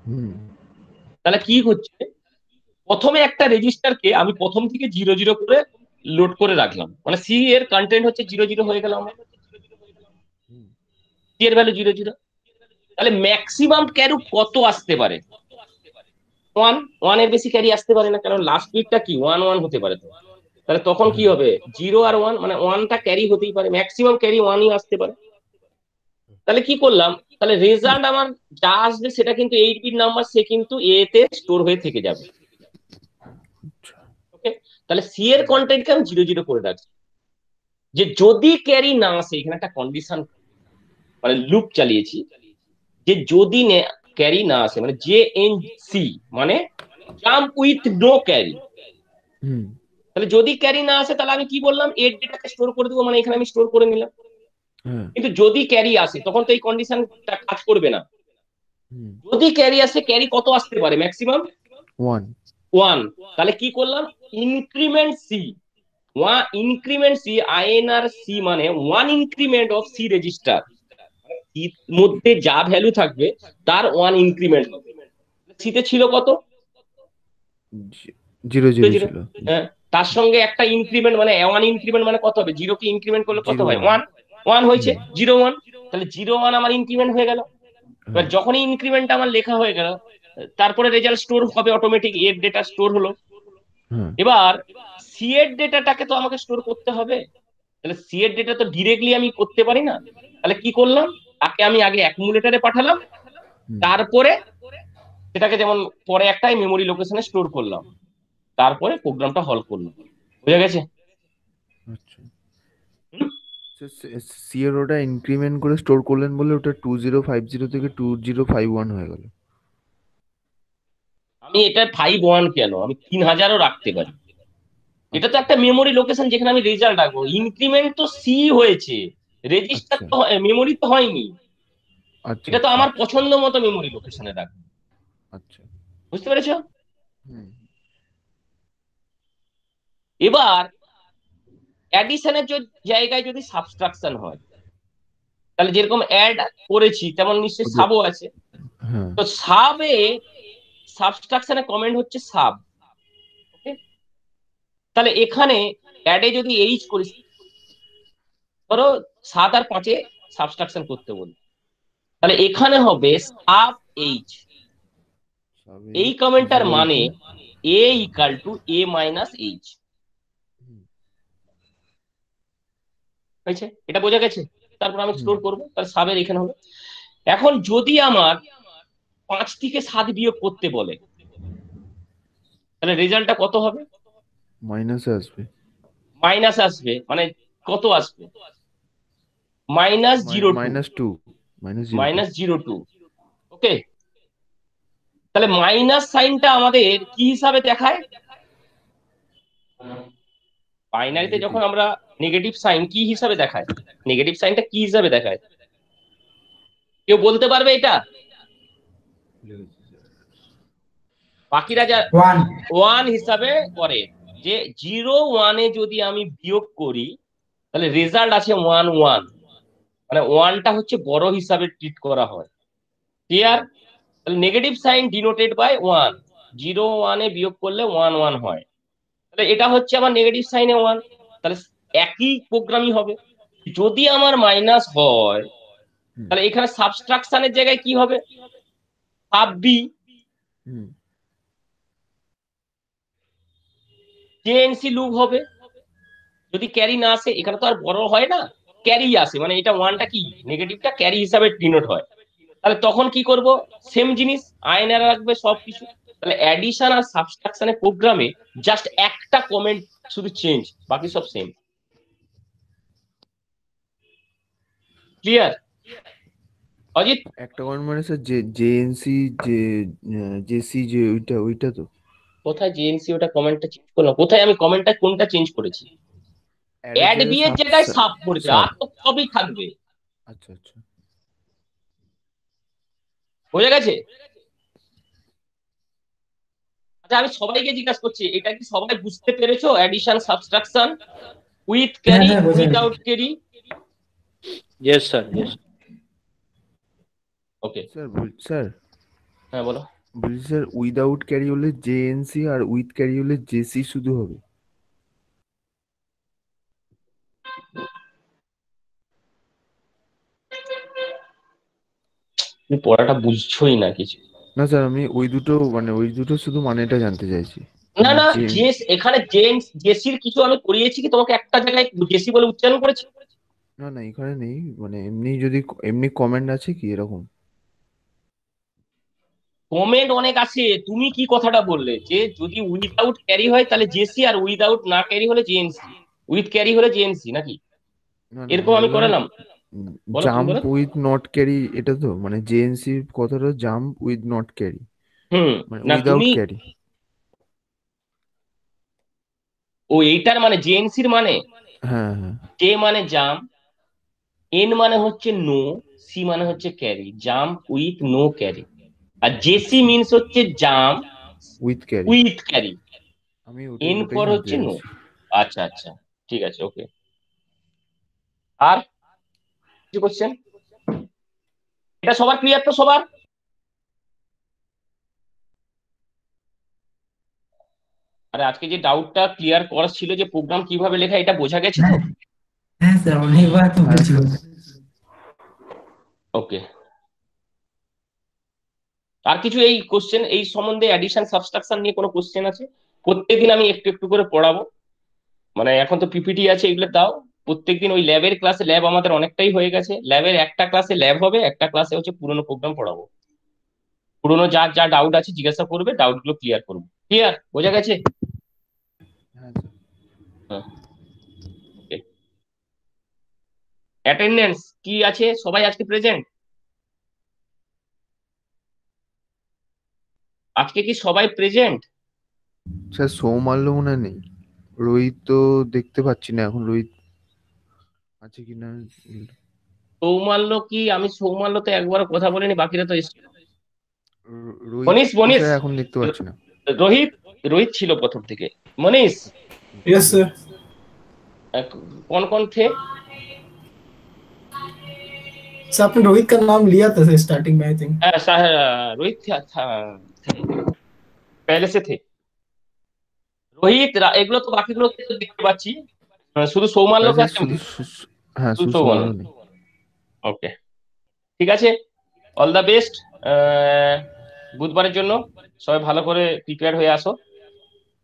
হুম তাহলে কি হচ্ছে, প্রথমে একটা রেজিস্টারকে আমি প্রথম থেকে 00 করে লোড করে রাখলাম, মানে সি এর কন্টেন্ট হচ্ছে 00 হয়ে গেল আমার, হুম সি এর ভ্যালু 00। তাহলে ম্যাক্সিমাম ক্যারি কত আসতে পারে? 1 এর বেশি ক্যারি আসতে পারে না, কারণ লাস্ট বিটটা কি 1 হতে পারে। তো তাহলে তখন কি হবে, 0 আর 1, মানে 1টা ক্যারি হতেই পারে, ম্যাক্সিমাম ক্যারি 1ই আসতে পারে। তাহলে কি করলাম, তাহলে রেজাল্ট আমার যা আসবে সেটা কিন্তু 8 বিট নাম্বার, সে কিন্তু এ তে স্টোর হয়ে থেকে যাবে। ওকে, তাহলে সি এর কন্টেন্টকে আমি 00 করে রাখছি, যে যদি ক্যারি না আসে, এখানে একটা কন্ডিশন মানে লুপ চালিয়েছি, যে যদি ক্যারি না আসে, মানে জে এন সি মানে জাম্প উইথ নো ক্যারি। হুম তাহলে যদি ক্যারি না আসে তাহলে আমি কি বললাম, এর ডেটাকে স্টোর করে দেবো, মানে এখানে আমি স্টোর করে নিলাম। হ্যাঁ কিন্তু যদি ক্যারি আসে তখন তো এই কন্ডিশনটা কাজ করবে না। হুম যদি ক্যারি আসে, ক্যারি কত আসতে পারে ম্যাক্সিমাম? 1 1। তাহলে কি করলাম, increment C, increment C, INR C মানে 1 ইনক্রিমেন্ট অফ সি রেজিস্টার, মধ্যে যা ভ্যালু থাকবে তার 1 ইনক্রিমেন্ট হবে। সিতে ছিল কত? 0 0 0। ছিল। হ্যাঁ, তার সঙ্গে একটা ইনক্রিমেন্ট, মানে 1 ইনক্রিমেন্ট মানে কত হবে, 0 কে ইনক্রিমেন্ট করলে কত 0 হয়? 1 1 হয়েছে, 0 1। তাহলে 0 1 আমার ইনক্রিমেন্ট হয়ে গেল। এবার হ্যাঁ যখনই ইনক্রিমেন্টটা আমার লেখা হয়ে গেল, তারপরে রেজাল্ট স্টোর হবে অটোমেটিক, এর ডেটা স্টোর হলো। হ্যাঁ এবার সি এর ডেটাটাকে তো আমাকে স্টোর করতে হবে, তাহলে সি এর ডেটা তো ডিরেক্টলি আমি করতে পারি না। তাহলে কি করলাম, তাকে আমি আগে অ্যাকুমুলেটরে পাঠালাম, হুম তারপরে সেটাকে যেমন পরে একটা মেমোরি লোকেশনে স্টোর করলাম, তারপরে প্রোগ্রামটা হল করলাম। বুঝা গেছে? আচ্ছা সি এর ওটা ইনক্রিমেন্ট করে স্টোর করলেন বলে ওটা 2050 থেকে 2051 হয়ে গেল। আমি এটা 5 1 কেন, আমি 3000ও রাখতে পারি। এটা তো একটা মেমোরি লোকেশন যেখানে আমি রেজাল্ট রাখবো, ইনক্রিমেন্ট তো সি হয়েছে, রেজিস্টার আচ্ছা তো মেমোরি তো হয়নি। আচ্ছা এটা তো আচ্ছা আমার পছন্দ মতো মেমোরি লোকেশনে রাখবো। আচ্ছা বুঝতে পেরেছো? হুম এবার অ্যাডিশনের জায়গায় যদি সাবট্রাকশন হয়, তাহলে যেরকম অ্যাড করেছি তেমন নিশ্চয়ই ওদের সাবও আছে। হ্যাঁ তো সাবে সাবট্রাকশনে কমেন্ট হচ্ছে সাব। ওকে, তাহলে এখানে অ্যাডে যদি এইচ করিস, ধরো 7 আর 5-এ সাবট্রাকশন করতে বলি, তাহলে এখানে হবে সাব এইচ। সবে এই কমেন্টটার ইকুয়াল মানে to A equal to A minus H হয়েছে, এটা বোঝা গেছে? তারপর আমি হুম স্টোর করবো, তাহলে সাবের এখানে হবে। এখন যদি আমার 5 থেকে 7 বিয়োগ করতে বলে, তাহলে রেজাল্টটা কত হবে? মাইনাসে আসবে মাইনাস আসবে, মানে কত আসবে? -02, -2 -02 -02। ওকে, তাহলে মাইনাস সাইনটা আমাদের কি হিসাবে দেখায়? বাইনারিতে নেগেটিভ যখন আমরা নেগেটিভ সাইন কি হিসাবে দেখায়, নেগেটিভ সাইনটা কি হিসাবে দেখায়, কেউ বলতে পারবে এটা? বাকিরা যা 1 1 হিসাবে করে, যে 0 1-এ যদি আমি বিয়োগ করি তাহলে রেজাল্ট আছে 1 1, মানে 1টা হচ্ছে বড় হিসাবে ট্রিট করা হয়। ক্লিয়ার? তাহলে নেগেটিভ সাইন ডিনোটেড বাই 1, 0 1-এ বিয়োগ করলে 1 1 হয়। তাহলে এটা হচ্ছে আমার নেগেটিভ সাইনে 1, তাহলে একই প্রোগ্রামই হবে। যদি আমার মাইনাস হয় হুম তাহলে এখানে সাবট্রাকশনের জায়গায় কি হবে, সাব বি। হুম জেএনসি লুপ হবে। যদি ক্যারি না আসে, এখানে তো আর বড় হয় না, ক্যারি আসে, মানে এটা 1টা কি নেগেটিভটা ক্যারি হিসাবে ডিনোট হয়। তাহলে তখন কি করব, সেম জিনিস আইএনআর রাখবে সবকিছু। তাহলে অ্যাডিশন আর সাবট্রাকশনের প্রোগ্রামে জাস্ট একটা কমেন্ট শুধু চেঞ্জ, বাকি সব সেম। ক্লিয়ার অজিত? একটা কোন মানে স্যার জেএনসি যে জেসি যে ওইটা তো কোথায় জেএনসি ওটা কমেন্টটা চেঞ্জ করলাম, কোথায় আমি কমেন্টটা কোনটা চেঞ্জ করেছি? অ্যাডের অ্যাড বি এর জায়গায় সাব করেছে, সাব আর তো সবই থাকবে। আচ্ছা আচ্ছা বোঝা গেছে? আচ্ছা, আমি সবাইকে জিজ্ঞাসা করছি, এটা কি সবাই বুঝতে পেরেছো? অ্যাডিশন সাবট্রাকশন উইথ ক্যারি, হ্যাঁ, বোঝা গেছে। Without carry. Yes sir yes okay, sir হ্যাঁ বলো। বলছি স্যার, উইদাউট ক্যারি হলে জেএনসি আর উইথ ক্যারি হলে জেসি শুধু হবে। তুমি পড়াটা বুঝছোই না কিছু। না স্যার, আমি ওই দুটো শুধু মানেটা জানতে চাইছি। না না, যে জেস এখানে জেন্স জেসির কিছু আমি করিয়েছি কি তোমাকে? একটা জায়গায় জেসি বলে উচ্চারণ করেছি? না না, এখানে নেই, মানে এমনি কমেন্ট আছে কি এরকম? কমেন্ট অনেক আছে। তুমি কি কথাটা বললে যে যদি উইদাউট ক্যারি হয় তাহলে জেসি, আর উইদাউট না ক্যারি হলে জেএনসি, উইথ ক্যারি হলে জেএনসি নাকি? না না, এরকম আমি করালাম? বলো তুমি জাম্প বলো। উইথ নট ক্যারি, এটা তো মানে জেএনসি কথাটা জাম্প উইথ নট ক্যারি, মানে না উইদাউট তুমি, ক্যারি। ও এইটার মানে জেএনসির মানে, হ্যাঁ হ্যাঁ, জে মানে জাম্প, এন মানে হচ্ছে নো, সি মানে হচ্ছে carry, jump with no carry. আর জেসি আচ্ছা, মিন্স হচ্ছে jump with carry. With carry, আমি এন ওটাই ফর জানতে হচ্ছে নো। চাইছি। আচ্ছা আচ্ছা, ঠিক আছে, ওকে। আর কিছু কোশ্চেন? এটা সবার ক্লিয়ার তো সবার? আরে আজকে যে ডাউটটা ক্লিয়ার করার ছিল যে প্রোগ্রাম কিভাবে লেখা, এটা বোঝা গেছে তো? হ্যাঁ হ্যাঁ স্যার, অনেকবার তো হ্যাঁ বলছি। স্যার। ওকে। আর কিছু এই কোশ্চেন এই সম্বন্ধে, অ্যাডিশন সাবট্রাকশন নিয়ে কোনো কোশ্চেন আছে? প্রত্যেকদিন আমি একটু একটু করে পড়াবো, মানে এখন তো পিপিটি আছে, এগুলো দাও। প্রত্যেকদিন ওই ল্যাবের ক্লাসে, ল্যাব আমাদের অনেকটাই হয়ে গেছে, ল্যাবের একটা ক্লাসে ল্যাব হবে, একটা ক্লাসে হচ্ছে পুরোনো প্রোগ্রাম পড়াবো। পুরোনো যার যা ডাউট আছে জিজ্ঞাসা করবে, ডাউট গুলো ক্লিয়ার করবো। ক্লিয়ার? বোঝা গেছে? হ্যাঁ স্যার। হ্যাঁ, ওকে। অ্যাটেন্ডেন্স কি আছে? সবাই আজকে প্রেজেন্ট? আজকে কি সবাই প্রেজেন্ট? স্যার সৌমাল্য মনে হয় নেই, রোহিত তো দেখতে পাচ্ছি না এখন, রোহিত আছে কিনা। সৌমাল্য কি? আমি সৌমাল্য তো একবারও কথা বলিনি, বাকিরা তো এসছে। রোহিত মনীষ, তো মনীষ, স্যার এখন দেখতে পাচ্ছি না। রোহিত, রোহিত ছিল প্রথম থেকে। মনীষ, यस सर। कौन कौन थे? सर आपने रोहित का नाम लिया था सर स्टार्टिंग में आई थिंक। रोहित था, पहले से थे। রোহিত এগুলো তো বাকিগুলো তো দেখতে পাচ্ছি, শুধু সৌমাল্যকে স্যার আজকে শুধু হ্যাঁ, শুধু শুধু সৌমাল্য। সৌমাল্য নেই। ওকে, ঠিক আছে, অল দ্য বেস্ট। বুধবারের জন্য সবাই ভালো করে প্রিপেয়ার হয়ে আসো,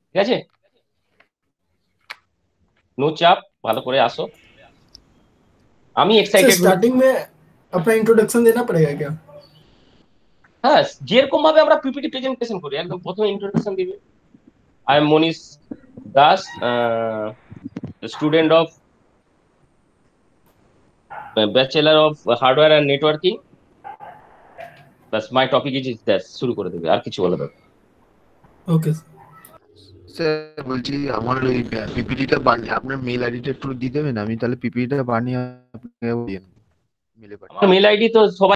ঠিক আছে? নো চাপ, ভালো করে আসো। আমি सर এক্সাইটেড। स्टार्टिंग में अपना इंट्रोडक्शन देना पड़ेगा क्या? হ্যাঁ, যেরকম ভাবে আমরা পিপিটি প্রেজেন্টেশন করি, একদম প্রথমে ইন্ট্রোডাকশন দিবে। I am Manish Das, student of bachelor of hardware and networking. Bus my topic is that, শুরু করে দেবে, আর কিছু বলে দেবে। ओके স্যার বলছি, আমার ওই পিপিটিটা বানিয়ে আপনার মেল আইডিটা একটু দিয়ে দেবেন, আমি তাহলে পিপিটিটা বানিয়ে আপনাকে মেলে পাঠাবো। আমার মেল আইডি তো সবাই